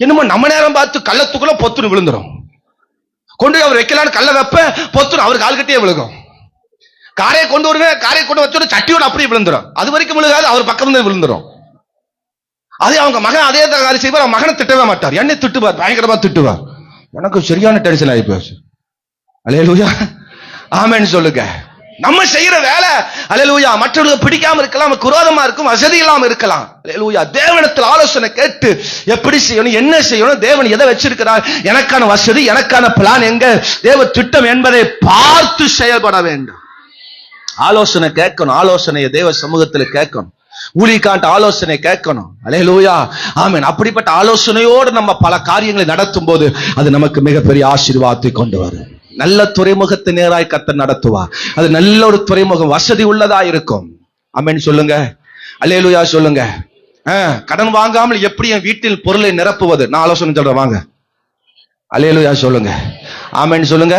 என்னமோ நம்ம நேரம் பார்த்து கள்ளத்துக்குள்ள பொத்துன்னு விழுந்துரும். கொண்டு அவர் வைக்கலான்னு கல்ல வைப்ப பொத்துரும், அவர் கால்கட்டியே விழுகும். காரையை கொண்டு வருவேன், காரையை கொண்டு வச்சோட சட்டியோட அப்படியே விழுந்துரும். அது வரைக்கும் விழுகாது, அவர் பக்கம் வந்து விழுந்துரும். அதே அவங்க மகன் அதே காரியம் செய்வார். அவன் மகனை திட்டவே மாட்டார், என்னை திட்டுவார், பயங்கரமா திட்டுவார். எனக்கு சரியான டென்ஷன் ஆகி போச்சு. அல்லேலூயா ஆமென் சொல்லுங்க. நம்ம செய்யற வேலை அல்லேலூயா மற்றவர்களுக்கு பிடிக்காம இருக்கலாம், குரோதமா இருக்கும், வசதி இல்லாம இருக்கலாம். அல்லேலூயா தேவனிடத்தில் ஆலோசனை கேட்டு எப்படி செய்யணும், என்ன செய்யணும், தேவன் எதை வச்சிருக்கிறார், எனக்கான வசதி, எனக்கான பிளான் எங்க, தேவ திட்டம் என்பதை பார்த்து செயல்பட வேண்டும். ஆலோசனை கேட்கணும், ஆலோசனையை தேவ சமூகத்தில் கேட்கணும், ஊழியக்காண்ட ஆலோசனை கேட்கணும். அல்லேலூயா ஆமென். அப்படிப்பட்ட ஆலோசனையோடு நம்ம பல காரியங்களை நடத்தும் போது அது நமக்கு மிகப்பெரிய ஆசீர்வாதத்தை கொண்டு வரும். நல்ல துறைமுகத்தை நேராய் கர்த்தர் நடத்துவார். அது நல்ல ஒரு துறைமுகம், வசதி உள்ளதா இருக்கும். ஆமென் சொல்லுங்க, அல்லேலூயா சொல்லுங்க. கடன் வாங்காமல் எப்படி என் வீட்டில் பொருளை நிரப்புவது, நான் ஆலோசனை சொல்றேன் வாங்க. அல்லேலூயா சொல்லுங்க, ஆமென் சொல்லுங்க.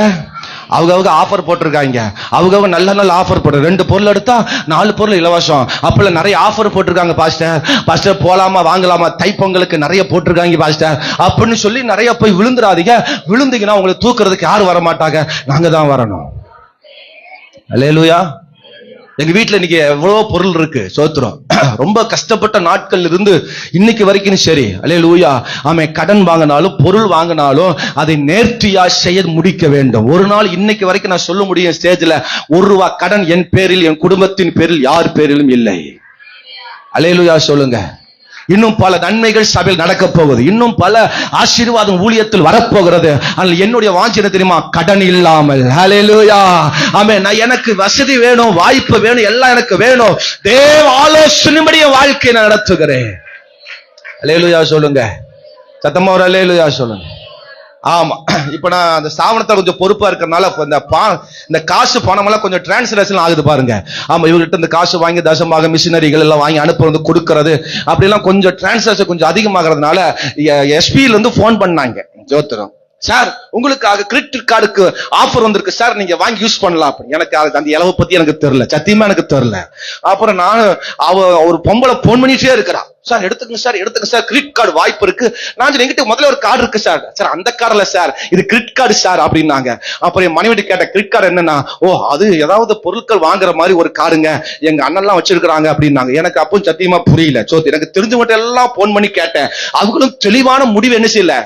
அவங்க ஆஃபர் போட்டிருக்காங்க, அவங்க நல்ல ஆஃபர் போட்டு 2 பொருள் எடுத்தா 4 பொருள் இலவசம். அப்பல நிறைய ஆஃபர் போட்டிருக்காங்க. பாஸ்டர் போலாமா வாங்கலாமா, தைப்பொங்கலுக்கு நிறைய போட்டிருக்காங்க பாஸ்டர் அப்படின்னு சொல்லி நிறைய போய் விழுந்துடாதீங்க. விழுந்தீங்கன்னா உங்களை தூக்குறதுக்கு யாரும் வர மாட்டாங்க, நாங்க தான் வரணும். அல்லேலூயா. எங்க வீட்டுல இன்னைக்கு எவ்வளவு பொருள் இருக்கு. சோத்திரம். ரொம்ப கஷ்டப்பட்ட நாட்கள் இருந்து இன்னைக்கு வரைக்கும் சரி. அல்லேலூயா ஆமென். கடன் வாங்கினாலும் பொருள் வாங்கினாலும் அதை நேர்த்தியா செய்ய முடிக்க வேண்டும். ஒரு நாள் இன்னைக்கு வரைக்கும் நான் சொல்ல முடியும் ஸ்டேஜ்ல, 1 ரூபா கடன் என் பேரில், என் குடும்பத்தின் பேரில் யார் பேரிலும் இல்லை. அல்லேலூயா சொல்லுங்க. இன்னும் பல நன்மைகள் சபையில் நடக்க போகுது. இன்னும் பல ஆசீர்வாதம் ஊழியத்தில் வரப்போகிறது. ஆனால் என்னுடைய வாஞ்சை என்ன தெரியுமா? கடன் இல்லாமல். ஹல்லேலூயா. ஆமென். நான் எனக்கு வசதி வேணும், வாய்ப்பு வேணும், எல்லாம் எனக்கு வேணும். தேவ ஆலோசனைப்படி வாழ்க்கையை நான் நடத்துகிறேன். அல்லேலூயா சொல்லுங்க. சத்தமா ஒரு அல்லேலூயா சொல்லுங்க. ஆமா, இப்ப நான் அந்த ஸ்தாபனத்தை கொஞ்சம் பொறுப்பா இருக்கிறதுனால இந்த காசு பணம் எல்லாம் கொஞ்சம் டிரான்ஸ்லேஷன் ஆகுது பாருங்க. ஆமா, இவர்கிட்ட இந்த காசு வாங்கி தசமாக மிஷினரிகள் எல்லாம் வாங்கி அனுப்புறது கொடுக்கறது அப்படிலாம் கொஞ்சம் டிரான்ஸ்லேஷன் கொஞ்சம் அதிகமாகிறதுனால எஸ்பில இருந்து போன் பண்ணாங்க. ஜோத்திரம் சார், உங்களுக்காக கிரெடிட் கார்டுக்கு ஆஃபர் வந்திருக்கு சார், நீங்க வாங்கி யூஸ் பண்ணலாம். எனக்கு அந்த இளவை பத்தி எனக்கு தெரியல, சத்தியமா எனக்கு தெரியல. அப்புறம் நானும் ஒரு பொம்பளை போன் பண்ணிட்டே இருக்கிறா, சார் எடுத்துங்க சார், எடுத்துங்க சார், கிரெடிட் கார்டு வாய்ப்பு இருக்கு. நான் எங்கிட்ட முதல்ல ஒரு கார்டு இருக்கு சார். சார் அந்த கார்டுல சார், இது கிரெடிட் கார்டு சார் அப்படின்னாங்க. அப்புறம் என் மனைவிட்டு கேட்ட, கிரெடிட் கார்டு என்னன்னா, ஓ அது ஏதாவது பொருட்கள் வாங்குற மாதிரி ஒரு கார்டுங்க, எங்க அண்ணன் எல்லாம் வச்சிருக்காங்க அப்படின்னாங்க. எனக்கு அப்பவும் சத்தியமா புரியல. எனக்கு தெரிஞ்சவங்க எல்லாம் போன் பண்ணி கேட்டேன். அவங்களும் தெளிவான முடிவு என்ன செய்யல,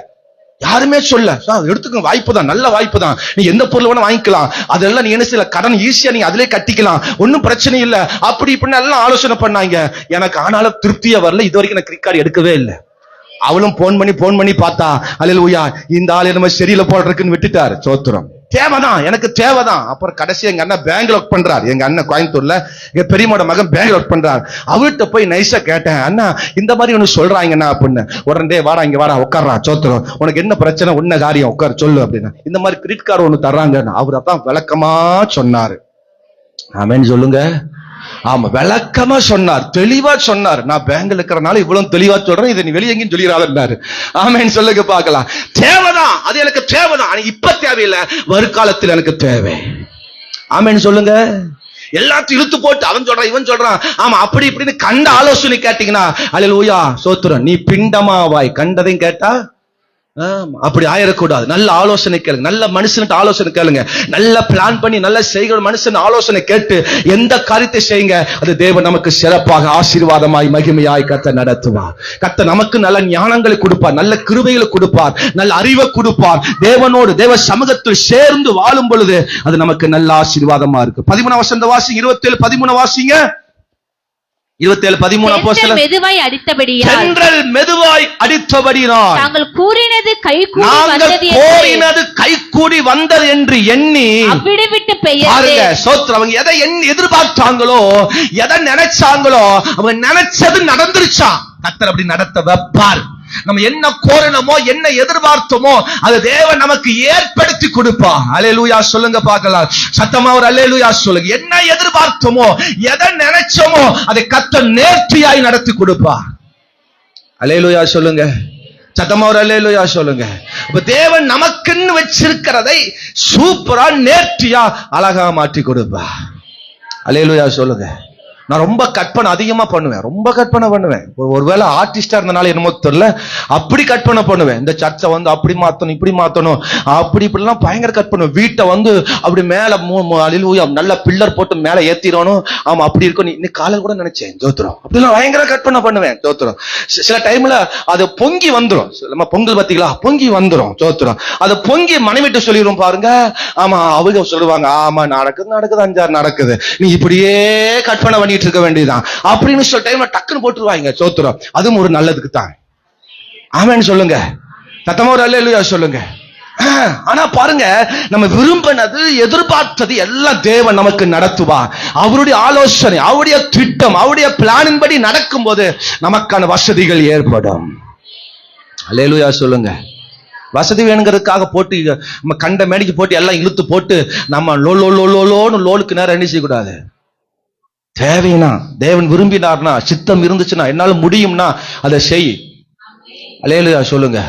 யாருமே சொல்ல, சார் எடுத்துக்க, வாய்ப்பு தான், நல்ல வாய்ப்பு தான், நீ எந்த பொருள் வேணா வாங்கிக்கலாம், அதெல்லாம் நீ என்ன செய்யல, கடன் ஈஸியா நீங்க அதிலே கட்டிக்கலாம், ஒன்னும் பிரச்சனை இல்ல, அப்படி இப்படின்னு எல்லாம் ஆலோசனை பண்ணாங்க. எனக்கு ஆனாலும் திருப்தியா வரல. இது வரைக்கும் நான் கிரெடிட் கார்டு எடுக்கவே இல்லை. அவளும் போன் பண்ணி பார்த்தா, அல்லேலூயா, இந்த ஆளு நம்ம சரியில போடுறதுக்குன்னு விட்டுட்டாரு. சோத்திரம், தேவைதான், எனக்கு தேவைதான். அப்புறம் கடைசி எங்க அண்ணன் பேங்க்ல ஒர்க் பண்றாரு. எங்க அண்ணன் கோயம்புத்தூர்ல, எங்க பெரியமோட மகன் பேங்க்ல ஒர்க் பண்றாரு. அவர்கிட்ட போய் நைஸா கேட்டேன், அண்ணா இந்த மாதிரி ஒண்ணு சொல்றாங்கன்னா அப்படின்னு. உடனே வாடா, இங்க வாடா, உட்கார்றா. சோத்திரம், உனக்கு என்ன பிரச்சனை, உன்ன காரியம், உட்கார் சொல்லு அப்படின்னு. இந்த மாதிரி கிரெடிட் கார்டு ஒண்ணு தர்றாங்க. அவர் அதான் விளக்கமா சொன்னாரு. ஆமென் சொல்லுங்க. ஆமா, விளக்கமா சொன்னார், தெளிவா சொன்னார். நான் பேங்க்ல இருக்கிறனால இவ்வளவு தெளிவா சொல்றேன், இதை நீ வெளியே எங்கேயும் சொல்லிடாரு. ஆமென் சொல்லுங்க பார்க்கலாம். தேவைதான், அது எனக்கு தேவைதான், இப்ப தேவையில்லை, வருங்காலத்தில் எனக்கு தேவை. ஆமென் சொல்லுங்க. எல்லாத்தையும் இழுத்து போட்டு அவன் சொல்றான், இவன் சொல்றான், ஆமா அப்படி இப்படின்னு கண்ட ஆலோசனை கேட்டீங்கன்னா, அல்லேலூயா சோத்திரம், நீ பிண்டமாவாய். கண்டதையும் கேட்டா அப்படி ஆயிடக்கூடாது. நல்ல ஆலோசனை கேளுங்க, நல்ல மனுஷனுக்கு ஆலோசனை கேளுங்க, நல்ல பிளான் பண்ணி நல்ல செய்கிற மனுஷன் ஆலோசனை கேட்டு எந்த காரியத்தை செய்யுங்க, அது தேவன் நமக்கு சிறப்பாக ஆசீர்வாதமாய் மகிமையாய் கர்த்தர் நடத்துவார். கர்த்தர் நமக்கு நல்ல ஞானங்களை கொடுப்பார், நல்ல கிருபைகளை கொடுப்பார், நல்ல அறிவை கொடுப்பார். தேவனோடு தேவ சமூகத்தில் சேர்ந்து வாழும் பொழுது அது நமக்கு நல்ல ஆசீர்வாதமா இருக்கு. 13 வசனம் வாசிங்க, 27:13 வாசிங்க. 27:13 அப்போஸ்தலர், மெதுவாய் அடித்தபடியால், தென்றல் மெதுவாய் அடித்தபடியால், நாங்கள் கூறினது கைகூடி வந்தது என்று எண்ணி அவ்விடை விட்டு பெயர்ந்து. பாருங்க சோத்திரம், அவங்க எதை எதிர்பார்த்தாங்களோ, எதை நினைச்சாங்களோ, அவங்க நினைச்சது நடந்துருச்சா. கர்த்தர் அப்படி நடத்த வைப்பார். நம்ம என்ன கோரணுமோ, என்ன எதிர்பார்த்தோமோ, அது தேவன் நமக்கு ஏற்படுத்தி கொடுப்பார். அல்லேலூயா சொல்லுங்க பார்க்கலாம். சத்தமா ஒரு அல்லேலூயா சொல்லுங்க. என்ன எதிர்பார்த்தோமோ, எதை நினைச்சோமோ, அதை கர்த்தர் நேர்த்தியாய் நடத்தி கொடுப்பார். அல்லேலூயா சொல்லுங்க. சத்தமா ஒரு அல்லேலூயா சொல்லுங்க. அப்ப தேவன் நமக்குன்னு வச்சிருக்கிறதை சூப்பரா நேர்த்தியா அழகா மாற்றி கொடுப்பார். அல்லேலூயா சொல்லுங்க. நான் ரொம்ப கற்பனை அதிகமா பண்ணுவேன், ரொம்ப கற்பனை பண்ணுவேன். ஒருவேளை ஆர்டிஸ்டா இருந்தனால என்னமோ தெரியல, அப்படி கற்பனை பண்ணுவேன். இந்த சர்ச்சை வந்து அப்படி மாத்தணும், இப்படி மாத்தணும், அப்படி இப்படிலாம் பயங்கர கற்பனை. வீட்டை வந்து அப்படி மேல நல்ல பில்லர் போட்டு மேல ஏத்திடணும், ஆமா அப்படி இருக்கும். இன்னைக்கு காலையில் கூட நினைச்சேன் ஜோத்திரம், அப்படிலாம் பயங்கர கற்பனை பண்ணுவேன். ஜோத்திரம் சில டைம்ல அது பொங்கி வந்துடும். நம்ம பொங்கல் பாத்தீங்களா, பொங்கி வந்துடும். ஜோத்திரம் அதை பொங்கி மனைவிட்டு சொல்லிடுவோம் பாருங்க. ஆமா அவங்க சொல்லுவாங்க, ஆமா நடக்குது 5-6 நடக்குது, நீ இப்படியே கற்பனை பண்ணி இருக்க வேண்டியதான் அப்படின்னு சொல்ல டைம்ல டக்குன்னு போட்டுருவாங்க. சோத்திரம் அதுவும் ஒரு நல்லதுக்கு தான். ஆமென் சொல்லுங்க. சத்தமா ஒரு அல்லேலூயா சொல்லுங்க. ஆனா பாருங்க, நம்ம விரும்பினது எதிர்பார்த்தது எல்லாம் தேவன் நமக்கு நடத்துவார். அவருடைய ஆலோசனை, அவருடைய திட்டம், அவருடைய பிளானின் படி நடக்கும் போது நமக்கான வசதிகள் ஏற்படும். அல்லேலூயா சொல்லுங்க. வசதி வேணுங்கிறதுக்காக போட்டு நம்ம கண்ட மேடிக்கு போட்டு எல்லாம் இழுத்து போட்டு நம்ம லோலுக்கு நேரம் என்ன செய்யக்கூடாது. தேவைனா, தேவன் விரும்பினார்னா, சித்தம் இருந்துச்சுன்னா, என்னால முடியும்னா அதை செய். அல்லேலூயா சொல்லுங்க.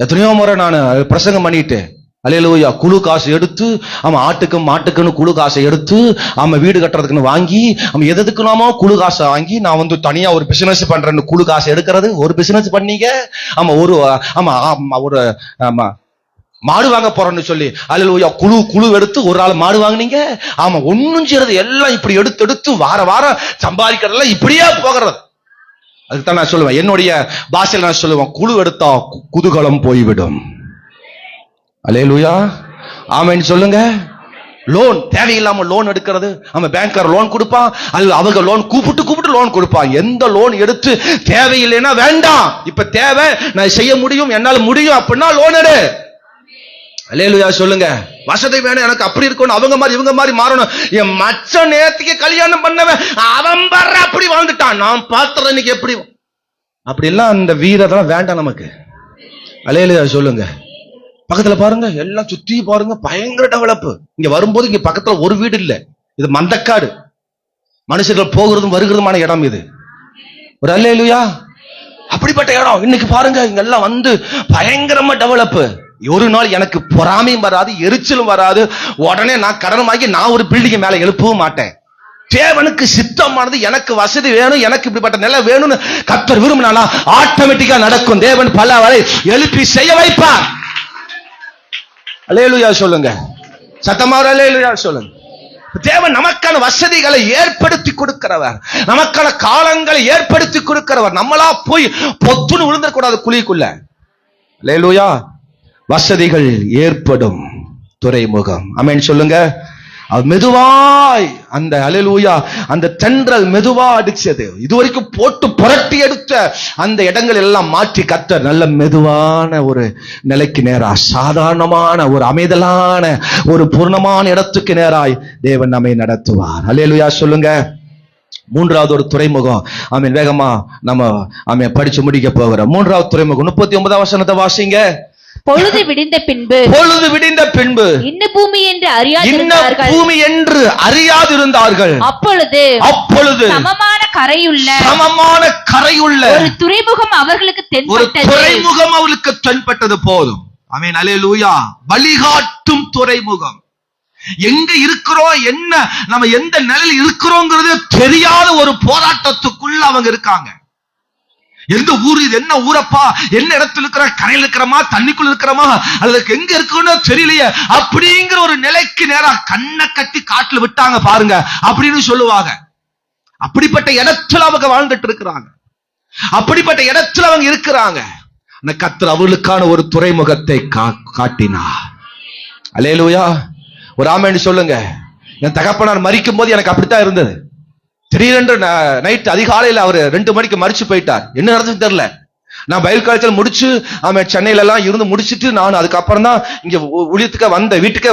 எத்தனையோ முறை நான் பிரசங்கம் பண்ணிட்டு, அல்லேலூயா, குழு காசு எடுத்து, ஆமா ஆட்டுக்கும் மாட்டுக்குன்னு குழு காசை எடுத்து, ஆமா வீடு கட்டுறதுக்குன்னு வாங்கி, ஆமா எதுக்குனாமோ குழு காசை வாங்கி, நான் வந்து தனியா ஒரு பிசினஸ் பண்றேன்னு குழு காசை எடுக்கிறது. ஒரு பிசினஸ் பண்ணீங்க, ஆமா ஒரு மாடு வாங்க போறோம்னு சொல்லி அல்லேலூயா குழு எடுத்து ஒரு ஆள் மாடு வாங்குனீங்க. ஆமா ஒன்னும் செய்யறது எல்லாம் இப்படி எடுத்து வாரம் சம்பாதிக்கிறதெல்லாம் இப்படியே போகிறது. அதுக்குதான் நான் சொல்லுவேன், என்னுடைய பாஷையில் நான் சொல்லுவேன், குழு எடுத்தா குதூகலம் போய்விடும். அல்லேலூயா ஆமென் சொல்லுங்க. லோன் தேவையில்லாம லோன் எடுக்கிறது. அவன் பேங்க்ல லோன் கொடுப்பான், அது அவங்க லோன் கூப்பிட்டு லோன் கொடுப்பான். எந்த லோன் எடுத்து தேவையில்லைன்னா வேண்டாம், இப்ப தேவை, நான் செய்ய முடியும், என்னால முடியும் அப்படின்னா லோன் எடு. அல்லேலூயா சொல்லுங்க. வசதி வேணும், எனக்கு அப்படி இருக்கணும், அவங்க மாதிரி இவங்க மாதிரி மாறணும். என் மச்ச நேரத்துக்கு கல்யாணம் பண்ணவன் அவன் வர்ற அப்படி வாழ்ந்துட்டான், நான் பாத்துறேன் இன்னைக்கு எப்படி. அப்படி எல்லாம் அந்த வீரதெல்லாம் வேண்டாம் நமக்கு. அல்லேலூயா சொல்லுங்க. பக்கத்துல பாருங்க, எல்லாம் சுத்தி பாருங்க, பயங்கர டெவலப். இங்க வரும்போது இங்க பக்கத்துல ஒரு வீடு இல்ல, இது மந்தக்காடு, மனுஷர்கள் போகிறதும் வருகிறதுமான இடம் இது. ஒரு அல்லேலூயா. அப்படிப்பட்ட இடம் இன்னைக்கு பாருங்க, இங்க எல்லாம் வந்து பயங்கரமா டெவலப். ஒரு நாள் எனக்கு பொறாமையும் வராது, எரிச்சலும் வராது. உடனே நான் கடன் வாங்கி நான் ஒரு பில்டிங் மேல எழுப்பவும் மாட்டேன். தேவனுக்கு சித்தமானது, எனக்கு வசதி வேணும், எனக்கு இப்படிப்பட்ட நிலை வேணும்னு கர்த்தர் விரும்பினா ஆட்டோமேட்டிக்கா நடக்கும். தேவன் பல வரை எழுப்பி செய்ய வைப்பார். அல்லேலூயா சொல்லுங்க. சத்தமா அல்லேலூயா சொல்லுங்க. தேவன் நமக்கான வசதிகளை ஏற்படுத்தி கொடுக்கிறவர், நமக்கான காலங்களை ஏற்படுத்தி கொடுக்கிறவர். நம்மளா போய் பொத்துன்னு விழுந்துடக்கூடாது குழிக்குள்ள. அல்லேலூயா. வசதிகள் ஏற்படும் துறைமுகம். ஆமென் சொல்லுங்க. மெதுவாய் அந்த அல்லேலூயா அந்த தென்றல் மெதுவா அடிச்சது, இதுவரைக்கும் போட்டு புரட்டி எடுத்த அந்த இடங்கள் எல்லாம் மாற்றி கர்த்தர் நல்ல மெதுவான ஒரு நிலைக்கு நேரா, சாதாரணமான ஒரு அமைதலான ஒரு பூர்ணமான இடத்துக்கு நேராய் தேவன் நம்மை நடத்துவார். அல்லேலூயா சொல்லுங்க. மூன்றாவது ஒரு துறைமுகம். ஆமென். வேகமா நம்ம படிச்சு முடிக்க போகிறோம். மூன்றாவது துறைமுகம் 39ஆம் வசனத்தை வாசிங்க. பொழுது விடிந்த பின்பு இன்ன பூமி என்று அறியாதிருந்தார்கள். அப்பொழுது சமமான கரையுள்ள ஒரு துறைமுகம் அவர்களுக்கு தென்பட்டது. போதும். ஆமென். அல்லேலூயா. வழிகாட்டும் துறைமுகம். எங்க இருக்கிறோம், என்ன நம்ம எந்த நிலையில் இருக்கிறோங்கிறது தெரியாத ஒரு போராட்டத்துக்குள்ள அவங்க இருக்காங்க. எந்த ஊர் இது, என்ன ஊரப்பா, என்ன இடத்துல இருக்கிற, கரையில் இருக்கிறமா, தண்ணிக்குள்ள இருக்கிறமா, அல்லது எங்க இருக்குன்னு தெரியலையே அப்படிங்கிற ஒரு நிலைக்கு நேரா கண்ணை கட்டி காட்டுல விட்டாங்க பாருங்க அப்படின்னு சொல்லுவாங்க. அப்படிப்பட்ட இடத்துல அவங்க வாழ்ந்துட்டு இருக்கிறாங்க, அப்படிப்பட்ட இடத்துல அவங்க இருக்கிறாங்க. அந்த கர்த்தர் அவர்களுக்கான ஒரு துறைமுகத்தை காட்டினார். அல்லேலூயா. ஒரு ஆமென் சொல்லுங்க. என் தகப்பனார் மரிக்கும் போது எனக்கு அப்படித்தான் இருந்தது. திடீரென்று நைட் அதிகாலையில் அவர் 2 மணிக்கு மரிச்சு போயிட்டார். என்ன நடந்துச்சு தெரியல. நான் பைபிள் காலேஜில் முடிச்சு சென்னையில எல்லாம் இருந்து முடிச்சுட்டு நான் அதுக்கப்புறம் தான் இங்க ஊழியத்துக்கு வந்தேன், வீட்டுக்கே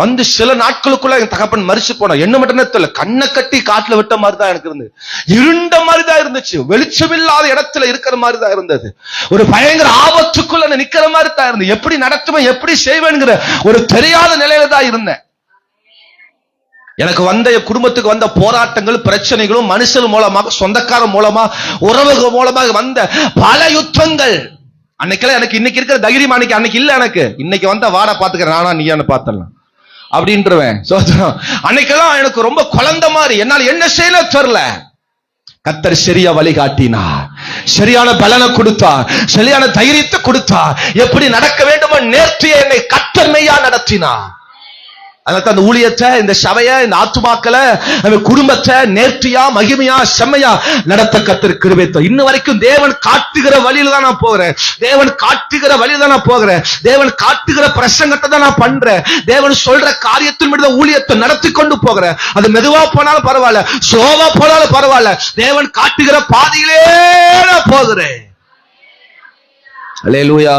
வந்து சில நாட்களுக்குள்ள என் தகப்பன் மரிச்சு போனா. என்ன மட்டும் தெரியல, கண்ணை கட்டி காட்டுல விட்ட மாதிரி தான் எனக்கு இருந்தது. இருண்ட மாதிரி தான் இருந்துச்சு, வெளிச்சமில்லாத இடத்துல இருக்கிற மாதிரி தான் இருந்தது. ஒரு பயங்கர ஆபத்துக்குள்ள நிக்கிற மாதிரி தான் இருந்தது. எப்படி நடத்துவேன், எப்படி செய்வேங்கிற ஒரு தெரியாத நிலையில தான் இருந்தேன். எனக்கு வந்த குடும்பத்துக்கு வந்த போராட்டங்கள், பிரச்சனைகளும் மனுஷன் மூலமாக, சொந்தக்கார மூலமா, உறவுகள் மூலமாக வந்த பல யுத்தங்கள். அன்னைக்கெல்லாம் எனக்கு இன்னைக்கு இருக்கிற தைரியம் அன்னைக்கு இல்ல. எனக்கு இன்னைக்கு வந்த வாட பாத்துக்கிறேன், நானா நீயான்னு பாத்துடலாம் அப்படின்றவேன். அன்னைக்கெல்லாம் எனக்கு ரொம்ப குழந்தை மாதிரி, என்னால் என்ன செய்யல தெரியல. கர்த்தர் சரியா வழிகாட்டினா, சரியான பலனை கொடுத்தா, சரியான தைரியத்தை கொடுத்தா, எப்படி நடக்க வேண்டுமோ நேர்த்தியை என்னை கர்த்தர் மெய்யா நடத்தினா. அதனால அந்த ஊழியத்தை, இந்த சபையை, இந்த ஆத்துமாக்களை, குடும்பத்தை நேர்த்தியா, மகிமையா, செம்மையா நடத்த கர்த்தர் கிருபை. இன்ன வரைக்கும் தேவன் காட்டுகிற வழியில தான் நான் போகிறேன். தேவன் காட்டுகிற வழியில தான் நான் போகிறேன். தேவன் காட்டுகிற பிரசங்கத்தை தான் நான் பண்றேன். தேவன் சொல்ற காரியத்தின் மீது ஊழியத்தை நடத்தி கொண்டு போகிறேன். அது மெதுவா போனாலும் பரவாயில்ல, சோவா போனாலும் பரவாயில்ல, தேவன் காட்டுகிற பாதையிலே நான் போகிறேன். அல்லேலூயா.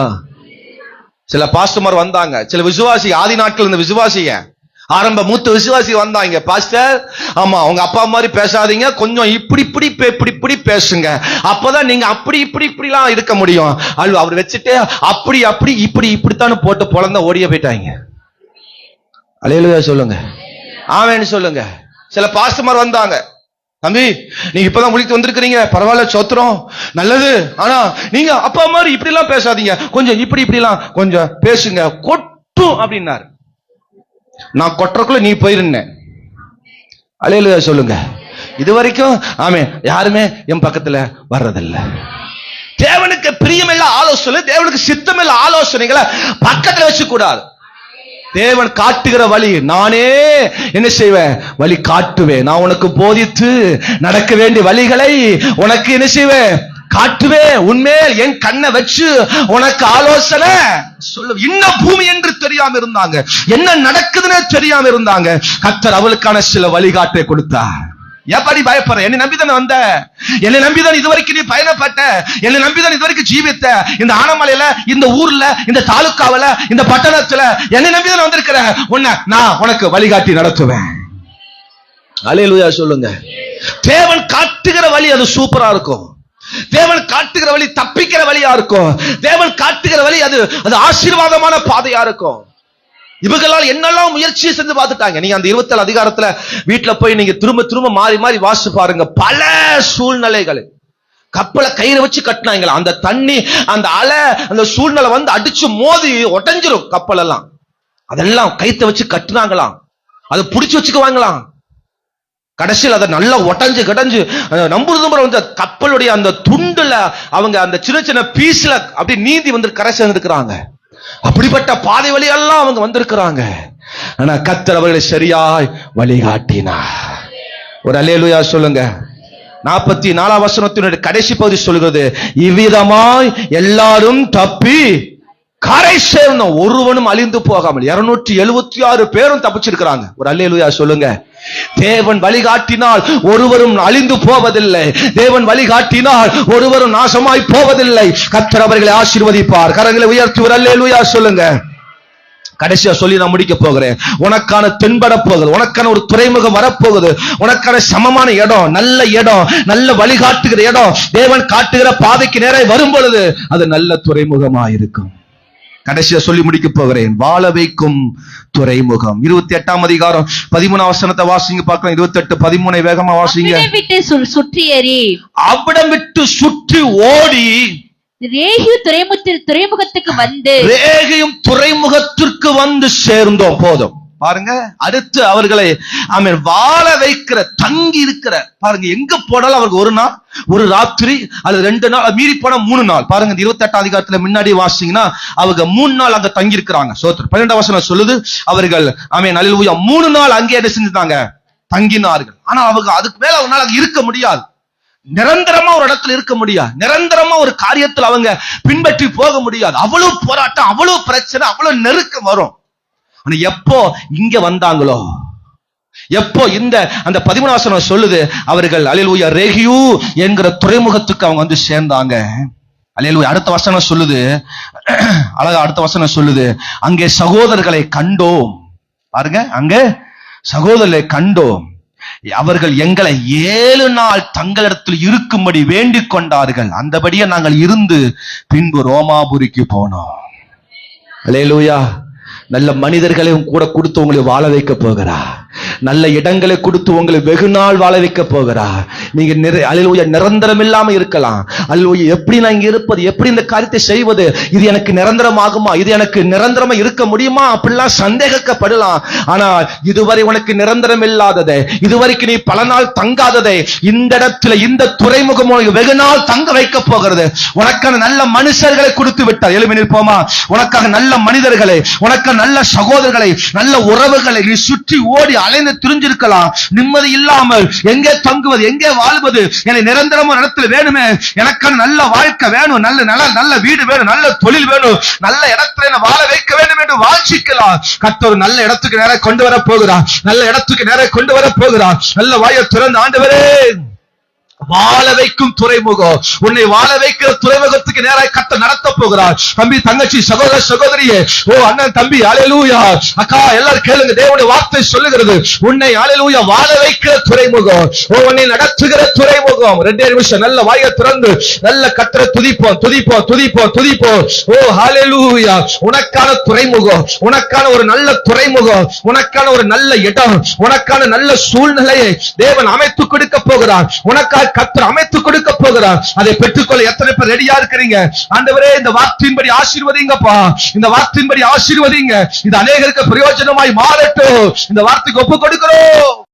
சில பாஸ்டர்மார் வந்தாங்க, சில விசுவாசி, ஆதி நாட்கள் இந்த விசுவாசிய ஆரம்ப மூத்த விசுவாசி வந்தாங்க. பாஸ்டர், ஆமா உங்க அப்பா மாதிரி பேசாதீங்க, கொஞ்சம் இப்படி பேசுங்க, அப்பதான் நீங்க அப்படி இப்படிலாம் இருக்க முடியும். அவர் வச்சுட்டு அப்படி இப்படித்தான் போட்டு பொழந்த ஓடிய போயிட்டாங்க. அல்லேலூயா சொல்லுங்க. ஆமென் சொல்லுங்க. சில பாஸ்டர்மார் வந்தாங்க, தம்பி நீங்க இப்பதான் முடித்து வந்திருக்கிறீங்க, பரவாயில்ல, சோத்திரம், நல்லது, ஆனா நீங்க அப்பா மாதிரி இப்படி எல்லாம் பேசாதீங்க, கொஞ்சம் இப்படிலாம் கொஞ்சம் பேசுங்க, கொட்டும் அப்படின்னாரு. நான் கொட்டுறக்குள்ள நீ போயிருந்தேன். அல்லேலூயா சொல்லுங்க. இது வரைக்கும் ஆமென் யாருமே என் பக்கத்துல வர்றதில்லை. தேவனுக்கு பிரியமில்ல ஆலோசனை, தேவனுக்கு சித்தமில்ல ஆலோசனைகளை பக்கத்துல வச்சு கூடாது. தேவன் காட்டுகிற வழி நானே என்ன செய்வேன், வழி காட்டுவேன். நான் உனக்கு போதித்து நடக்க வேண்டிய வழிகளை உனக்கு என்ன செய்வேன், காட்டுவேன், உன்மேல் என் கண்ணை வச்சு உனக்கு ஆலோசனை சொல்லு. இன்னும் பூமி என்று தெரியாம இருந்தாங்க, என்ன நடக்குதுன்னு தெரியாம இருந்தாங்க. கர்த்தர் அவளுக்கான சில வழிகாட்டை கொடுத்தார். எப்படி பயப்படுற? என்னை நம்பிதான் வந்த, என்னை நம்பிதான் இதுவரைக்கும் நீ பயணப்பட்ட, என்னை நம்பிதான் இதுவரைக்கும் ஜீவித்த. இந்த ஆனமலையில, இந்த ஊர்ல, இந்த தாலுக்காவில, இந்த பட்டணத்துல என்னை நம்பிதான் வந்திருக்கிற. நான் உனக்கு வழிகாட்டி நடத்துவேன். அல்லேலூயா சொல்லுங்க. தேவன் காட்டுகிற வழி அது சூப்பரா இருக்கும். தேவன் காட்டுகிற வழி தப்பிக்கிற வழியா இருக்கும். தேவன் காட்டுகிற வழி அது ஆசீர்வாதமான பாதையா இருக்கும். இவங்களால் என்னெல்லாம் முயற்சியை செஞ்சு பார்த்துட்டாங்க. நீங்க அந்த 27 அதிகாரத்துல வீட்டுல போய் நீங்க திரும்ப திரும்ப மாறி மாறி வாசிச்சு பாருங்க. பல சூழ்நிலைகள், கப்பலை கயிறு வச்சு கட்டினாங்களா, அந்த தண்ணி, அந்த அலை, அந்த சூழ்நிலை வந்து அடிச்சு மோதி உடைஞ்சிரும் கப்பல் எல்லாம். அதெல்லாம் கைத்த வச்சு கட்டினாங்களாம், அதை புடிச்சு வச்சுக்குவாங்களாம். கடைசியில் அதை நல்லா உடஞ்சு கடஞ்சு நம்புறது கப்பலுடைய அந்த துண்டுல அவங்க அந்த சின்ன சின்ன பீஸ்ல அப்படி நீந்தி வந்து கரை சேர்ந்திருக்கிறாங்க. அப்படிப்பட்ட பாதை வழியெல்லாம் அவங்க வந்திருக்கிறாங்க. ஆனா கர்த்தர் அவர்களை சரியாய் வழிகாட்டினார். ஒரு அல்லேலூயா சொல்லுங்க. 44 வசனத்தினுடைய கடைசி பகுதி சொல்கிறது, இவ்விதமாய் எல்லாரும் தப்பி கரை சேர்ந்தோம், ஒருவனும் அழிந்து போகாமல். 276 பேரும் தப்பிச்சிருக்கிறாங்க. ஒரு அல்லேலூயா சொல்லுங்க. தேவன் வழிகாட்டினால் ஒருவரும் அழிந்து போவதில்லை. தேவன் வழிகாட்டினால் ஒருவரும் நாசமாய் போவதில்லை. கர்த்தர் அவர்களை ஆசீர்வதிப்பார். கரங்களை உயர்த்தி ஒரு அல்லேலூயா சொல்லுங்க. கடைசியா சொல்லி நான் முடிக்க போகிறேன். உனக்கான தென்பட போகுது, உனக்கான ஒரு துறைமுகம் வரப்போகுது, உனக்கான சமமான இடம், நல்ல இடம், நல்ல வழிகாட்டுகிற இடம், தேவன் காட்டுகிற பாதைக்கு நேரே வரும் பொழுது அது நல்ல துறைமுகமா இருக்கும். கடைசியா சொல்லி முடிக்க போகிறேன். வாழ வைக்கும் துறைமுகம். 28 அதிகாரம் 13 வசனத்தை வாசிங்க பார்க்கலாம். 28:13 வேகமா வாசிங்க. அவ்விடம் விட்டு சுற்றி ஓடி ரேகியும் துறைமுகத்துக்கு வந்து, ரேகியும் துறைமுகத்திற்கு வந்து சேர்ந்தோம். போதும் பாருங்க. அடுத்து அவர்களை வாழ வைக்கிற, தங்கி இருக்கிற, பாருங்க எங்க போனாலும் அவருக்கு ஒரு நாள், ஒரு ராத்திரி, அல்லது 2 நாள், மீறி போனா 3 நாள். பாருங்க 28 அதிகாரத்துல முன்னாடி வாசிங்கன்னா அவங்க 3 நாள் அங்க தங்கி இருக்கிறாங்க. 12 வசனம் சொல்லுது, அவர்கள் அல்லேலூயா 3 நாள் அங்கே என்ன செஞ்சுட்டாங்க, தங்கினார்கள். ஆனா அவங்க அதுக்கு மேல ஒரு நாள் அங்க இருக்க முடியாது. நிரந்தரமா ஒரு இடத்துல இருக்க முடியாது. நிரந்தரமா ஒரு காரியத்தில் அவங்க பின்பற்றி போக முடியாது. அவ்வளவு போராட்டம், அவ்வளவு பிரச்சனை, அவ்வளவு நெருக்கம் வரும். ஆனா எப்போ இங்க வந்தாங்களோ, எப்போ இந்த அந்த 13 வசனம் சொல்லுது, அவர்கள் அல்லேலூயா ரேகியூ என்கிற துறைமுகத்துக்கு அவங்க வந்து சேர்ந்தாங்க. அல்லேலூயா. அடுத்த வசனம் சொல்லுது, அழகா அடுத்த வசனம் சொல்லுது, அங்கே சகோதரர்களை கண்டோம். பாருங்க, அங்கே சகோதரர்களை கண்டோம். அவர்கள் எங்களை 7 நாள் தங்களிடத்தில் இருக்கும்படி வேண்டிக் கொண்டார்கள். அந்தபடியே நாங்கள் இருந்து பின்பு ரோமாபுரிக்கு போனோம். அல்லேலூயா. நல்ல மனிதர்களையும் கூட கொடுத்து உங்களை வாழ வைக்க போகிறா. நல்ல இடங்களை கொடுத்து உங்களை வெகு நாள் வாழ வைக்க போகிறா. நீங்க அல்லேலூயா நிரந்தரம் இல்லாம இருக்கலாம். அல்லேலூயா எப்படி நான் இங்க இருப்பது, எப்படி இந்த காரியத்தை செய்வது, இது எனக்கு நிரந்தரமாகுமா, இது எனக்கு நிரந்தரமா இருக்க முடியுமா, அப்படிலாம் சந்தேகப்படலாம். ஆனால் இதுவரை உனக்கு நிரந்தரம் இல்லாததை, இதுவரைக்கும் நீ பல நாள் தங்காததை, இந்த இடத்துல இந்த துறைமுகம் வெகு நாள் தங்க வைக்க போகிறது. உனக்கான நல்ல மனுஷர்களை கொடுத்து விட்டார். எழுப்பி நிற்போமா? உனக்காக நல்ல மனிதர்களை, உனக்கு நல்ல சகோதரர்களை, நல்ல உறவுகளை நீ சுற்றி ஓடி அலைந்து திரிஞ்சிருக்கலாம். நிம்மதி இல்லாமல் எங்கே தங்குவது, எங்கே வாழ்வது, எனக்கு நிரந்தரமான இடத்துல வேணுமே, எனக்கான நல்ல வாழ்க்கை வேணும், நல்ல வீடு வேணும், நல்ல தொழில் வேணும், நல்ல இடத்துல வாழ வைக்க வேண்டும் என்று வாஞ்சிக்கலாம். கர்த்தர் நல்ல இடத்துக்கு நேரே கொண்டு வர போகிறார். நல்ல இடத்துக்கு நேரே கொண்டு வர போகிறார். நல்ல வாயை திறந்து, ஆண்டவரே வாழ வைக்கும் துறைமுகம், உன்னை வாழ வைக்கிற துறைமுகத்துக்கு நேராக கர்த்தர் நடத்த போகிறார். தம்பி, தங்கச்சி, சகோதர, சகோதரியே, ஓ அண்ணன், தம்பி, அல்லேலூயா, அக்கா, எல்லாரும் கேளுங்க. தேவனுடைய வார்த்தை சொல்லுகிறது, உன்னை அல்லேலூயா வாழ வைக்கிற துறைமுகம், ஓ உன்னை நடத்துகிற துறைமுகம். 2 நிமிஷம் நல்ல வாயை திறந்து நல்ல கர்த்தரை துதிப்போம், துதிப்போம், துதிப்போம், துதிப்போம். ஓ ஹல்லேலூயா. உனக்கான துறைமுகம், உனக்கான ஒரு நல்ல துறைமுகம், உனக்கான ஒரு நல்ல இடம், உனக்கான நல்ல சூழ்நிலையை தேவன் அமைத்துக் கொடுக்க போகிறார். உனக்காக கர்த்தர் அமைத்துக் கொடுக்க போகிறார். அதை பெற்றுக்கொள்ள எத்தனை பேர் ரெடியா இருக்கிறீங்க? ஆண்டவரே, இந்த வார்த்தையின்படி ஆசீர்வதிங்கப்பா, இந்த வார்த்தையின்படி ஆசீர்வதிங்க. இது அநேகருக்கு பிரயோஜனமாய் மாறட்டும். இந்த வார்த்தைக்கு ஒப்பு கொடுக்கிறோம்.